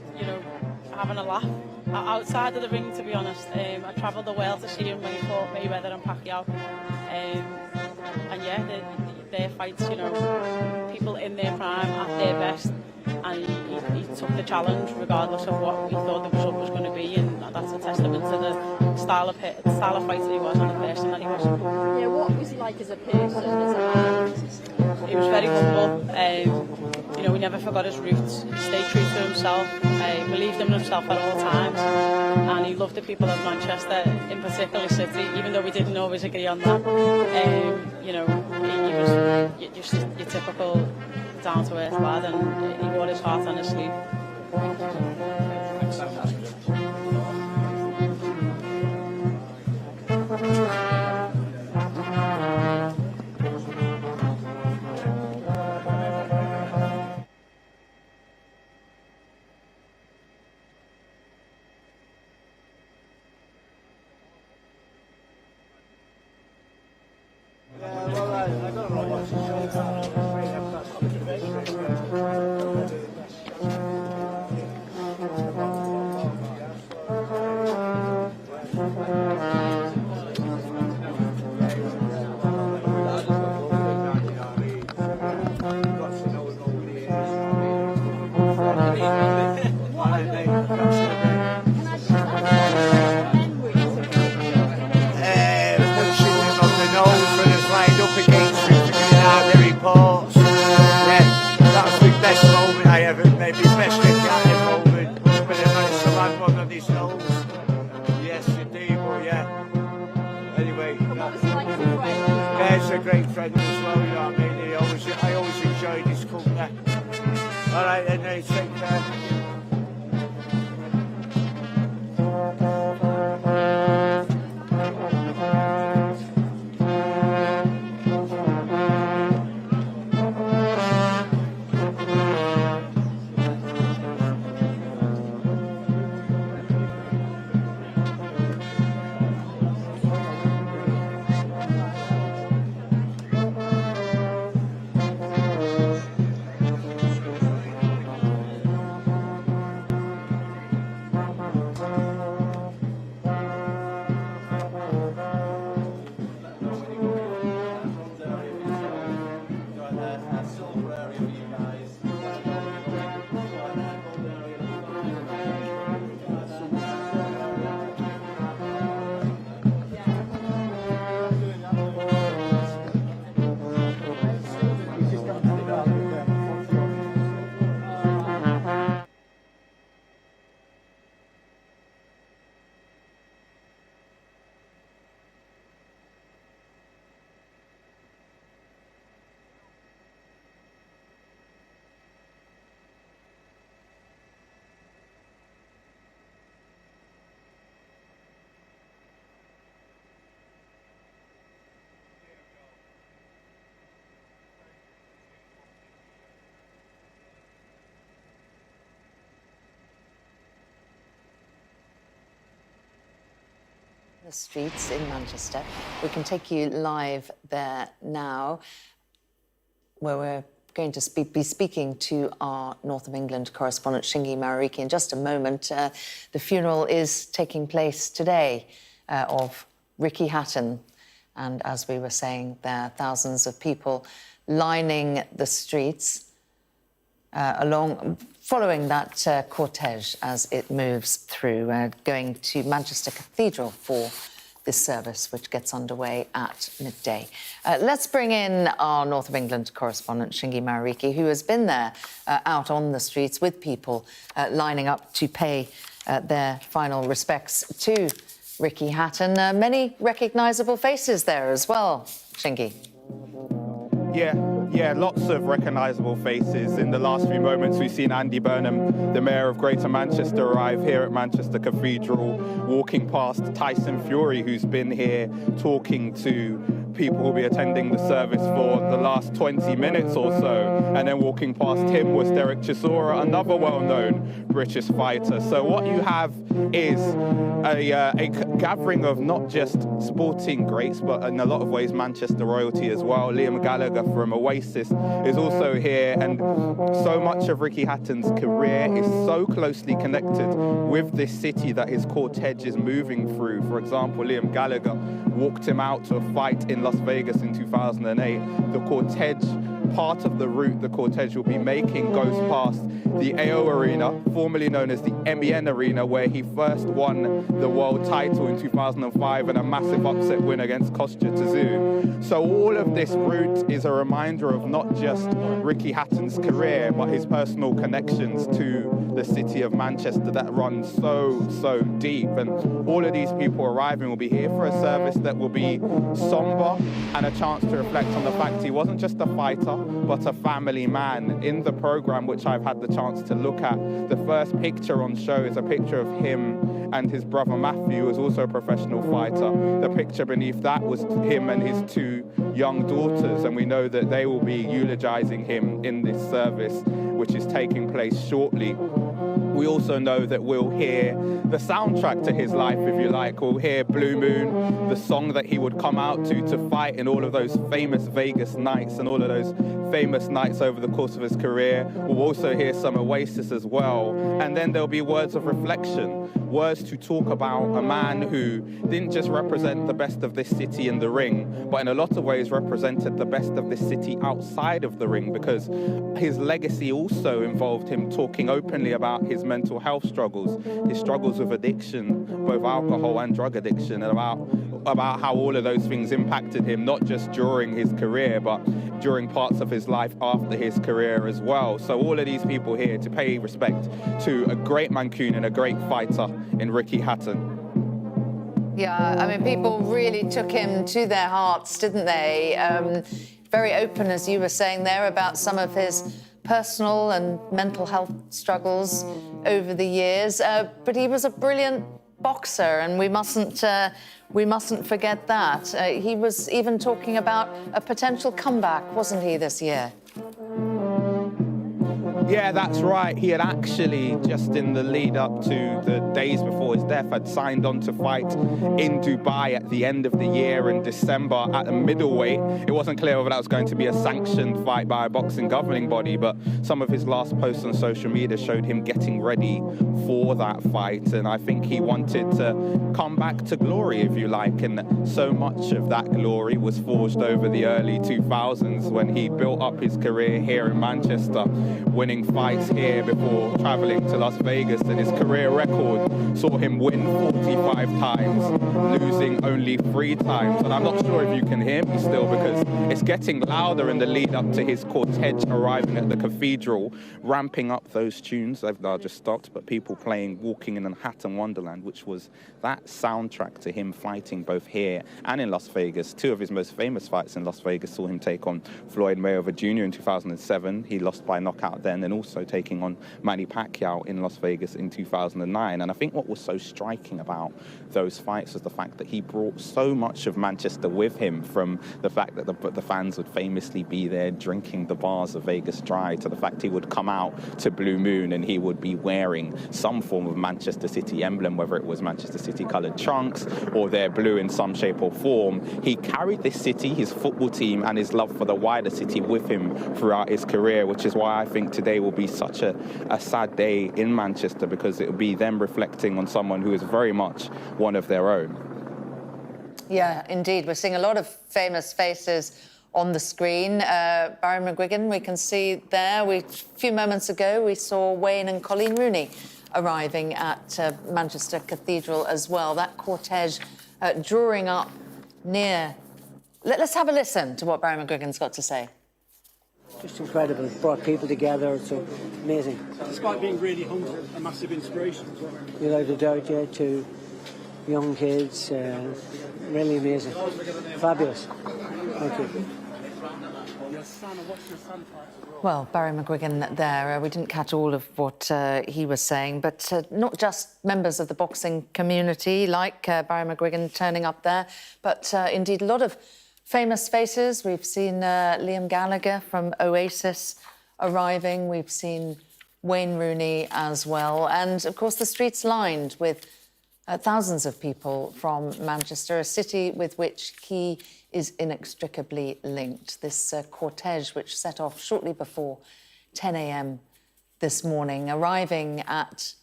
having a laugh. Outside of the ring, to be honest. I travelled the world to see him when he fought Mayweather and Pacquiao. And yeah, their fights, people in their prime at their best. And he took the challenge regardless of what we thought the result was going to be, and that's a testament to the style of fighter he was and the person that he was. Yeah, what was he like as a person, as a man? He was very humble. He never forgot his roots. He stayed true to himself. He believed in himself at all times, and he loved the people of Manchester, in particular City, even though we didn't always agree on that. He was just your typical down-to-earth lad, and he wore his heart on his sleeve. The streets in Manchester. We can take you live there now, where we're going to be speaking to our North of England correspondent, Shingi Mariki, in just a moment. The funeral is taking place today of Ricky Hatton. And as we were saying, there are thousands of people lining the streets following that cortege as it moves through, going to Manchester Cathedral for this service, which gets underway at midday. Let's bring in our North of England correspondent, Shingi Mariki, who has been there out on the streets with people lining up to pay their final respects to Ricky Hatton. Many recognisable faces there as well, Shingi. Yeah, lots of recognisable faces. In the last few moments, we've seen Andy Burnham, the Mayor of Greater Manchester, arrive here at Manchester Cathedral, walking past Tyson Fury, who's been here talking to people who will be attending the service for the last 20 minutes or so. And then walking past him was Derek Chisora, another well-known British fighter. So what you have is a gathering of not just sporting greats, but in a lot of ways Manchester royalty as well. Liam Gallagher from Oasis is also here, and so much of Ricky Hatton's career is so closely connected with this city that his cortege is moving through. For example, Liam Gallagher walked him out to a fight in Las Vegas in 2008. The cortege, part of the route the cortege will be making, goes past the AO Arena, formerly known as the MEN Arena, where he first won the world title in 2005 and a massive upset win against Kostya Tszyu. So all of this route is a reminder of not just Ricky Hatton's career, but his personal connections to the city of Manchester that run so deep. And all of these people arriving will be here for a service that will be somber and a chance to reflect on the fact he wasn't just a fighter, but a family man. In the program, which I've had the chance to look at, the first picture on show is a picture of him and his brother Matthew, who is also a professional fighter. The picture beneath that was him and his two young daughters, and we know that they will be eulogizing him in this service, which is taking place shortly. We also know that we'll hear the soundtrack to his life, if you like. We'll hear Blue Moon, the song that he would come out to fight in all of those famous Vegas nights and all of those famous nights over the course of his career. We'll also hear some Oasis as well. And then there'll be words of reflection, words to talk about a man who didn't just represent the best of this city in the ring, but in a lot of ways represented the best of this city outside of the ring, because his legacy also involved him talking openly about his mental health struggles, his struggles with addiction, both alcohol and drug addiction, and about how all of those things impacted him, not just during his career, but during parts of his life after his career as well. So all of these people here to pay respect to a great Mancunian, a great fighter in Ricky Hatton. Yeah, I mean, people really took him to their hearts, didn't they? Very open, as you were saying there, about some of his personal and mental health struggles over the years. But he was a brilliant boxer, and we mustn't forget that. He was even talking about a potential comeback, wasn't he, this year? Yeah, that's right. He had actually, just in the lead up to the days before his death, had signed on to fight in Dubai at the end of the year in December at a middleweight. It wasn't clear whether that was going to be a sanctioned fight by a boxing governing body, but some of his last posts on social media showed him getting ready for that fight. And I think he wanted to come back to glory, if you like. And so much of that glory was forged over the early 2000s when he built up his career here in Manchester, winning fights here before travelling to Las Vegas, and his career record saw him win 45 times, losing only 3 times. And I'm not sure if you can hear me still, because it's getting louder in the lead up to his cortege arriving at the cathedral, ramping up those tunes. They've now just stopped, but people playing Walking in a Hatton Wonderland, which was that soundtrack to him fighting both here and in Las Vegas. 2 of his most famous fights in Las Vegas saw him take on Floyd Mayweather Jr. in 2007. He lost by knockout then, and also taking on Manny Pacquiao in Las Vegas in 2009. And I think what was so striking about those fights was the fact that he brought so much of Manchester with him, from the fact that the fans would famously be there drinking the bars of Vegas Dry, to the fact he would come out to Blue Moon and he would be wearing some form of Manchester City emblem, whether it was Manchester City coloured trunks or their blue in some shape or form. He carried this city, his football team, and his love for the wider city with him throughout his career, which is why I think today will be such a sad day in Manchester, because it will be them reflecting on someone who is very much one of their own. Yeah, indeed. We're seeing a lot of famous faces on the screen. Barry McGuigan, we can see there. A few moments ago, we saw Wayne and Colleen Rooney arriving at Manchester Cathedral as well. That cortege drawing up near. Let's have a listen to what Barry McGuigan's got to say. Just incredible. It brought people together. It's amazing. Despite being really humble, a massive inspiration as well. Without a doubt, yeah, to young kids. Really amazing. Fabulous. Thank you. Well, Barry McGuigan there. We didn't catch all of what he was saying, but not just members of the boxing community like Barry McGuigan turning up there, but indeed a lot of famous faces. We've seen Liam Gallagher from Oasis arriving. We've seen Wayne Rooney as well. And, of course, the streets lined with thousands of people from Manchester, a city with which he is inextricably linked. This cortege, which set off shortly before 10 a.m. this morning, arriving at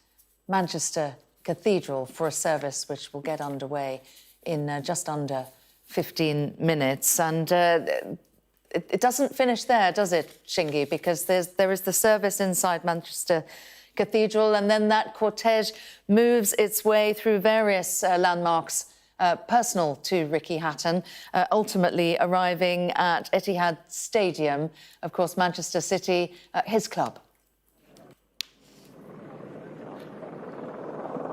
Manchester Cathedral for a service which will get underway in just under 15 minutes. And it doesn't finish there, does it, Shingy? Because there is the service inside Manchester Cathedral, and then that cortege moves its way through various landmarks personal to Ricky Hatton, ultimately arriving at Etihad Stadium, of course, Manchester City, his club.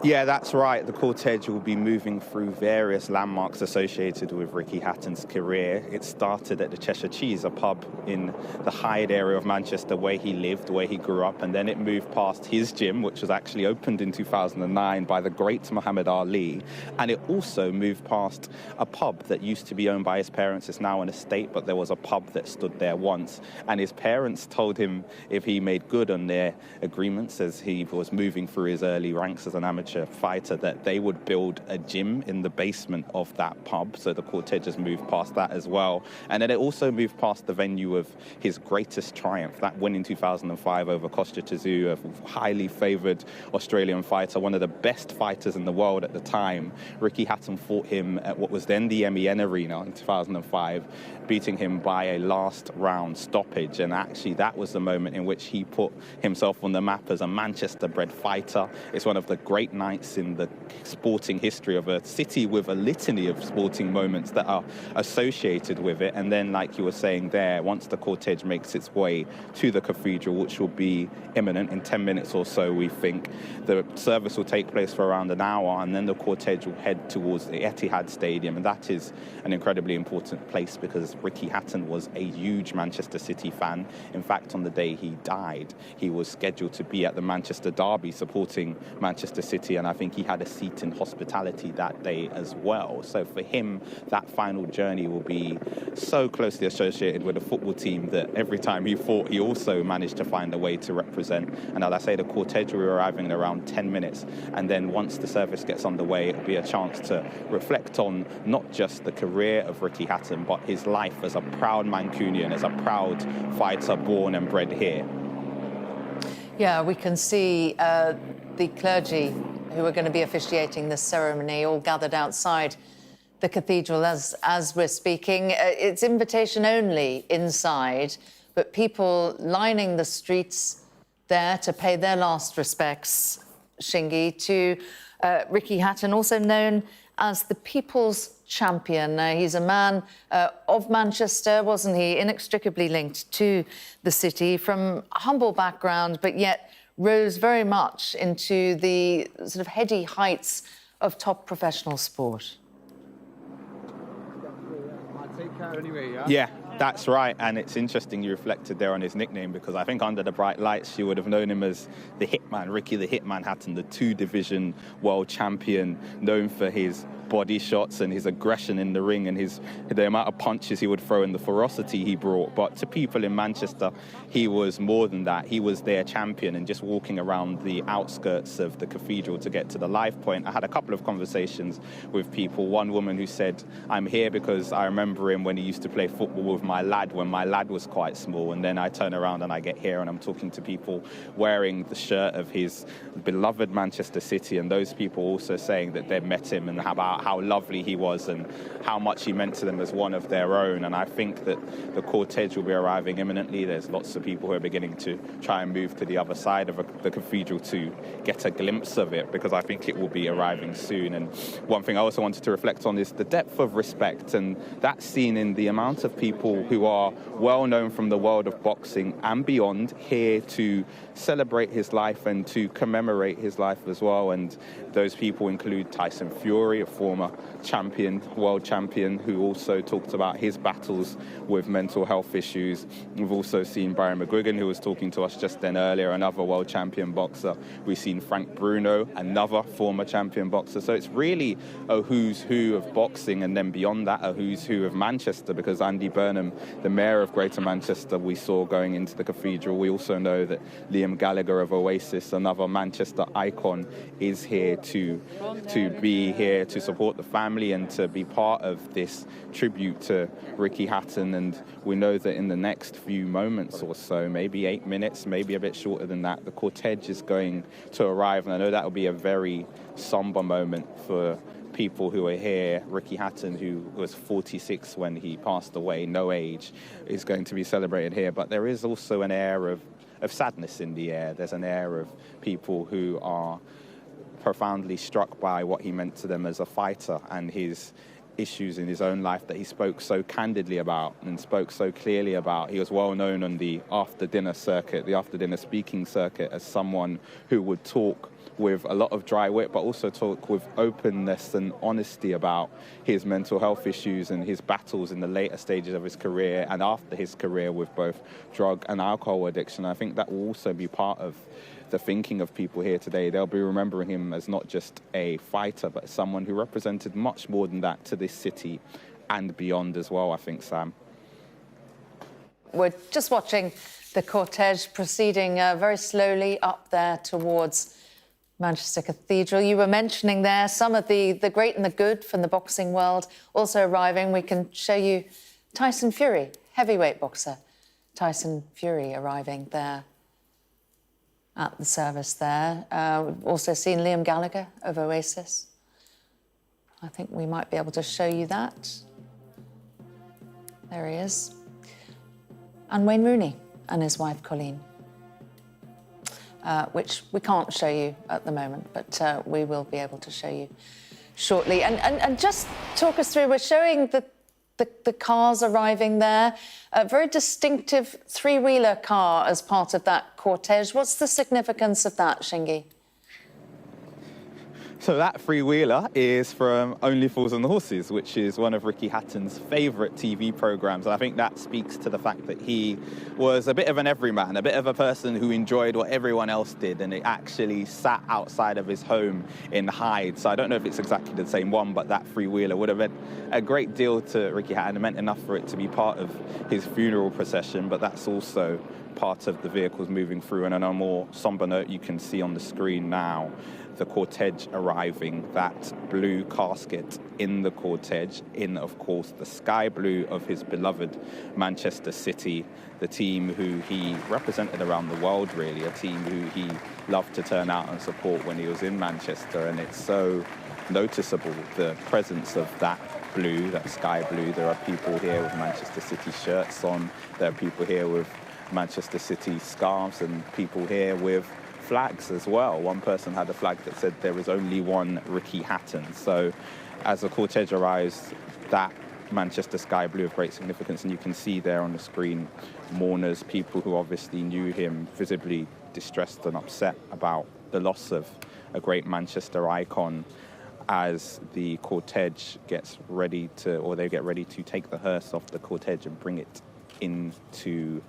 Yeah, that's right. The cortege will be moving through various landmarks associated with Ricky Hatton's career. It started at the Cheshire Cheese, a pub in the Hyde area of Manchester where he lived, where he grew up, and then it moved past his gym, which was actually opened in 2009 by the great Muhammad Ali, and it also moved past a pub that used to be owned by his parents. It's now an estate, but there was a pub that stood there once, and his parents told him if he made good on their agreements as he was moving through his early ranks as an amateur fighter, that they would build a gym in the basement of that pub. So the cortege has moved past that as well. And then it also moved past the venue of his greatest triumph, that win in 2005 over Kostya Tszyu, a highly favoured Australian fighter, one of the best fighters in the world at the time. Ricky Hatton fought him at what was then the MEN Arena in 2005, beating him by a last round stoppage. And actually that was the moment in which he put himself on the map as a Manchester-bred fighter. It's one of the great nights in the sporting history of a city with a litany of sporting moments that are associated with it. And then, like you were saying there, once the cortege makes its way to the cathedral, which will be imminent in 10 minutes or so, we think, the service will take place for around an hour, and then the cortege will head towards the Etihad Stadium. And that is an incredibly important place because Ricky Hatton was a huge Manchester City fan. In fact, on the day he died, he was scheduled to be at the Manchester Derby supporting Manchester City, and I think he had a seat in hospitality that day as well. So for him, that final journey will be so closely associated with the football team that every time he fought, he also managed to find a way to represent. And as I say, the cortege will be arriving in around 10 minutes. And then once the service gets underway, it'll be a chance to reflect on not just the career of Ricky Hatton, but his life as a proud Mancunian, as a proud fighter born and bred here. Yeah, we can see the clergy who are going to be officiating this ceremony all gathered outside the cathedral as we're speaking. It's invitation only inside, but people lining the streets there to pay their last respects, Shingy, to Ricky Hatton, also known as the People's Champion. He's a man of Manchester, wasn't he? Inextricably linked to the city, from humble background, but yet rose very much into the sort of heady heights of top professional sport. Yeah, That's right, and it's interesting you reflected there on his nickname, because I think under the bright lights you would have known him as the Hitman, Ricky the Hitman Hatton, the 2-division world champion, known for his body shots and his aggression in the ring and the amount of punches he would throw and the ferocity he brought. But to people in Manchester, he was more than that. He was their champion, and just walking around the outskirts of the cathedral to get to the live point, I had a couple of conversations with people. One woman who said, I'm here because I remember him when he used to play football with my lad when my lad was quite small, and then I turn around and I get here and I'm talking to people wearing the shirt of his beloved Manchester City, and those people also saying that they've met him and about how lovely he was and how much he meant to them as one of their own. And I think that the cortege will be arriving imminently. There's lots of people who are beginning to try and move to the other side of the cathedral to get a glimpse of it, because I think it will be arriving soon. And one thing I also wanted to reflect on is the depth of respect, and that's seen in the amount of people who are well known from the world of boxing and beyond here to celebrate his life and to commemorate his life as well. And those people include Tyson Fury, a former champion, world champion, who also talked about his battles with mental health issues. We've also seen Brian McGuigan, who was talking to us just then earlier, another world champion boxer. We've seen Frank Bruno, another former champion boxer. So it's really a who's who of boxing, and then beyond that, a who's who of Manchester, because Andy Burnham, the mayor of Greater Manchester, we saw going into the cathedral. We also know that Liam Gallagher of Oasis, another Manchester icon, is here to be here to support the family and to be part of this tribute to Ricky Hatton. And we know that in the next few moments or so, maybe 8 minutes, maybe a bit shorter than that, the cortege is going to arrive, and I know that will be a very somber moment for people who are here. Ricky Hatton, who was 46 when he passed away, no age, is going to be celebrated here. But there is also an air of sadness in the air. There's an air of people who are profoundly struck by what he meant to them as a fighter and his issues in his own life that he spoke so candidly about and spoke so clearly about. He was well known on the after-dinner circuit, the after-dinner speaking circuit, as someone who would talk with a lot of dry wit, but also talk with openness and honesty about his mental health issues and his battles in the later stages of his career and after his career with both drug and alcohol addiction. I think that will also be part of the thinking of people here today. They'll be remembering him as not just a fighter, but someone who represented much more than that to this city and beyond as well, I think, Sam. We're just watching the cortege proceeding very slowly up there towards Manchester Cathedral. You were mentioning there some of the great and the good from the boxing world also arriving. We can show you Tyson Fury, heavyweight boxer. Tyson Fury arriving there at the service there. We've also seen Liam Gallagher of Oasis. I think we might be able to show you that. There he is. And Wayne Rooney and his wife Colleen, which we can't show you at the moment, but we will be able to show you shortly. And just talk us through, we're showing the cars arriving there. A very distinctive three-wheeler car as part of that cortege. What's the significance of that, Shingy? So that three-wheeler is from Only Fools and Horses, which is one of Ricky Hatton's favourite TV programmes. And I think that speaks to the fact that he was a bit of an everyman, a bit of a person who enjoyed what everyone else did, and it actually sat outside of his home in Hyde. So I don't know if it's exactly the same one, but that three-wheeler would have meant a great deal to Ricky Hatton. It meant enough for it to be part of his funeral procession, but that's also part of the vehicles moving through. And on a more somber note, you can see on the screen now the cortege arriving, that blue casket in the cortege, in, of course, the sky blue of his beloved Manchester City, the team who he represented around the world, really, a team who he loved to turn out and support when he was in Manchester. And it's so noticeable, the presence of that blue, that sky blue. There are people here with Manchester City shirts on, there are people here with Manchester City scarves, and people here with flags as well. One person had a flag that said there is only one Ricky Hatton. So as the cortege arrives, that Manchester sky blue of great significance, and you can see there on the screen mourners, people who obviously knew him, visibly distressed and upset about the loss of a great Manchester icon. as the cortege gets ready to, or they get ready to take the hearse off the cortege and bring it into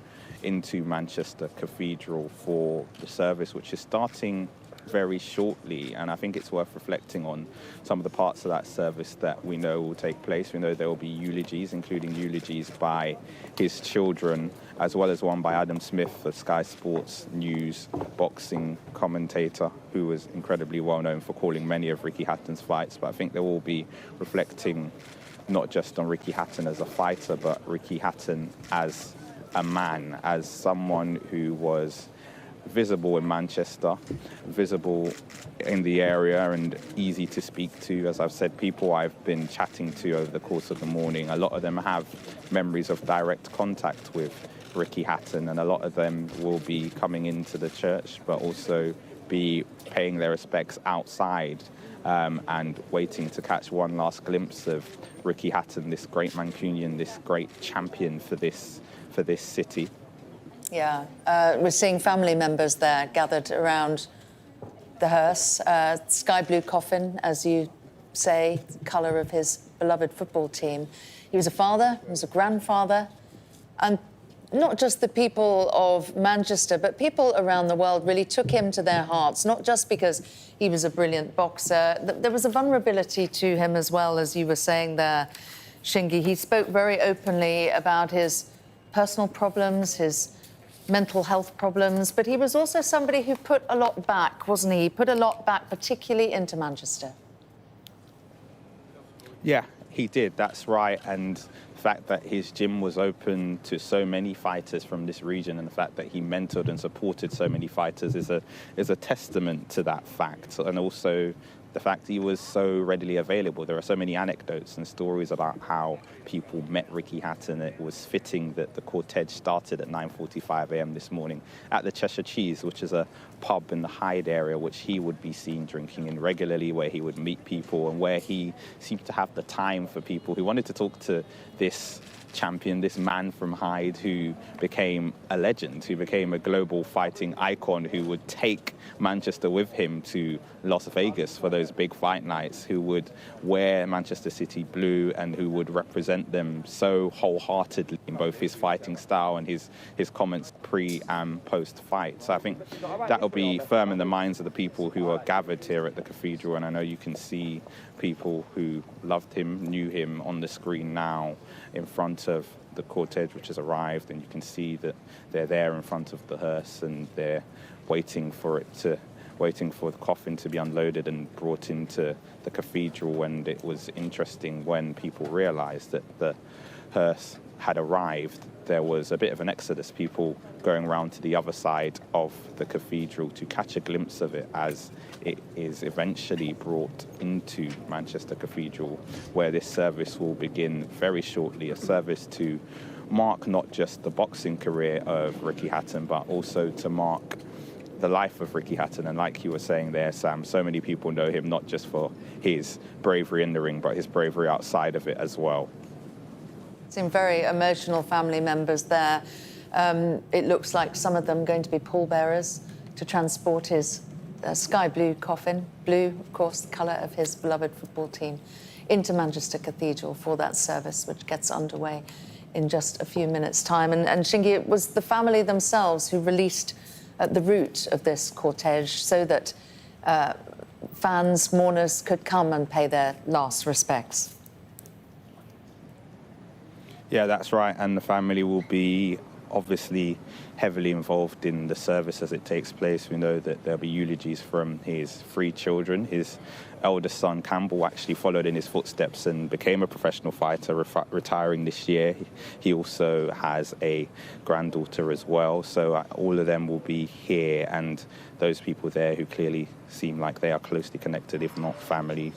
Manchester Cathedral for the service, which is starting very shortly. And I think it's worth reflecting on some of the parts of that service that we know will take place. We know there will be eulogies, including eulogies by his children, as well as one by Adam Smith, the Sky Sports News boxing commentator, who was incredibly well known for calling many of Ricky Hatton's fights. But I think they will be reflecting not just on Ricky Hatton as a fighter, but Ricky Hatton as a man, as someone who was visible in Manchester, visible in the area, and easy to speak to. As I've said, people I've been chatting to over the course of the morning, a lot of them have memories of direct contact with Ricky Hatton, and a lot of them will be coming into the church, but also be paying their respects outside and waiting to catch one last glimpse of Ricky Hatton, this great Mancunian, this great champion for this city. Yeah, we're seeing family members there gathered around the hearse. Sky blue coffin, as you say, the colour of his beloved football team. He was a father, he was a grandfather, and not just the people of Manchester, but people around the world really took him to their hearts, not just because he was a brilliant boxer. There was a vulnerability to him as well, as you were saying there, Shingi. He spoke very openly about his personal problems, his mental health problems, but he was also somebody who put a lot back, wasn't he? He put a lot back, particularly into Manchester. Yeah, he did, that's right. And the fact that his gym was open to so many fighters from this region, and the fact that he mentored and supported so many fighters is a testament to that fact. And also the fact he was so readily available. There are so many anecdotes and stories about how people met Ricky Hatton. It was fitting that the cortege started at 9:45 a.m. this morning at the Cheshire Cheese, which is a pub in the Hyde area, which he would be seen drinking in regularly, where he would meet people and where he seemed to have the time for people who wanted to talk to this champion, this man from Hyde who became a legend, who became a global fighting icon, who would take Manchester with him to Las Vegas for those big fight nights, who would wear Manchester City blue and who would represent them so wholeheartedly in both his fighting style and his comments pre and post fight. So I think that will be firm in the minds of the people who are gathered here at the cathedral, and I know you can see people who loved him, knew him on the screen now in front of the cortege which has arrived, and you can see that they're there in front of the hearse and they're waiting for the coffin to be unloaded and brought into the cathedral. And it was interesting when people realized that the hearse had arrived, there was a bit of an exodus, people going around to the other side of the cathedral to catch a glimpse of it as it is eventually brought into Manchester Cathedral, where this service will begin very shortly, a service to mark not just the boxing career of Ricky Hatton, but also to mark the life of Ricky Hatton. And like you were saying there, Sam, so many people know him not just for his bravery in the ring, but his bravery outside of it as well. Some very emotional family members there. It looks like some of them going to be pallbearers to transport his sky blue coffin, blue, of course, the colour of his beloved football team, into Manchester Cathedral for that service, which gets underway in just a few minutes' time. And Shingi, it was the family themselves who released the route of this cortege so that fans, mourners could come and pay their last respects. Yeah, that's right. And the family will be obviously heavily involved in the service as it takes place. We know that there'll be eulogies from his 3 children. His eldest son, Campbell, actually followed in his footsteps and became a professional fighter, retiring this year. He also has a granddaughter as well. So all of them will be here, and those people there who clearly seem like they are closely connected, if not family,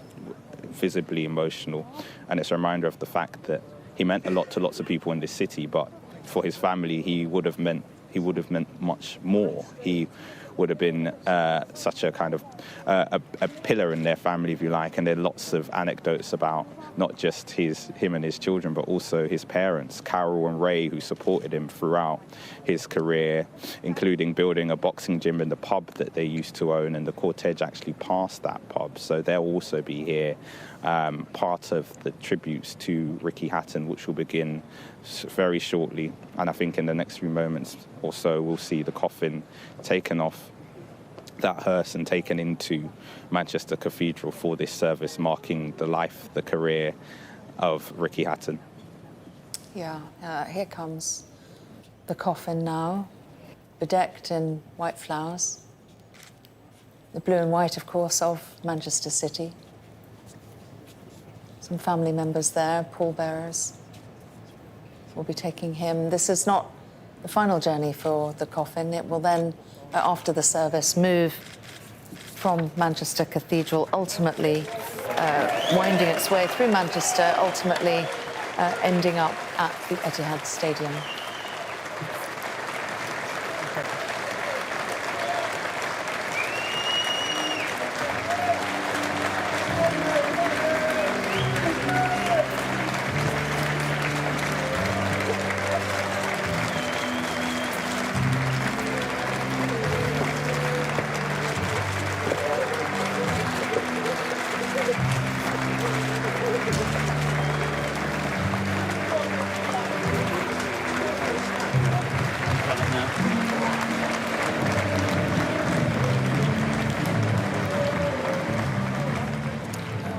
visibly emotional. And it's a reminder of the fact that he meant a lot to lots of people in this city, but for his family, he would have meant much more. He would have been such a kind of a pillar in their family, if you like. And there are lots of anecdotes about not just him and his children, but also his parents, Carol and Ray, who supported him throughout his career, including building a boxing gym in the pub that they used to own, and the cortege actually passed that pub. So they'll also be here, part of the tributes to Ricky Hatton, which will begin very shortly. And I think in the next few moments or so, we'll see the coffin taken off that hearse and taken into Manchester Cathedral for this service, marking the life, the career of Ricky Hatton. Yeah, here comes the coffin now, bedecked in white flowers. The blue and white, of course, of Manchester City. Some family members there, pallbearers, will be taking him. This is not the final journey for the coffin. It will then, after the service, move from Manchester Cathedral, ultimately winding its way through Manchester, ultimately ending up at the Etihad Stadium.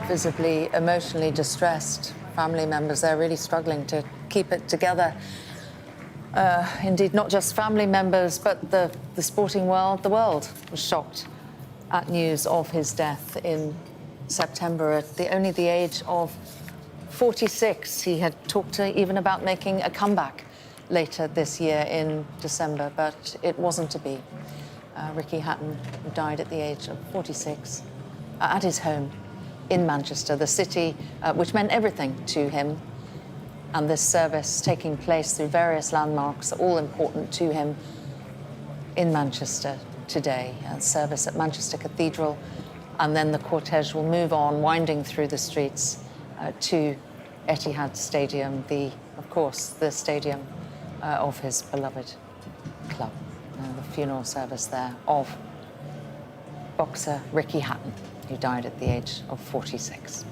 Visibly emotionally distressed family members. They're really struggling to keep it together. Indeed, not just family members, but the sporting world. The world was shocked at news of his death in September at only the age of 46. He had talked even about making a comeback later this year in December, but it wasn't to be. Ricky Hatton died at the age of 46 at his home in Manchester, the city which meant everything to him. And this service taking place through various landmarks, all important to him in Manchester today. A service at Manchester Cathedral, and then the cortege will move on, winding through the streets to Etihad Stadium, of course, the stadium of his beloved club. The funeral service there of boxer Ricky Hatton, who died at the age of 46.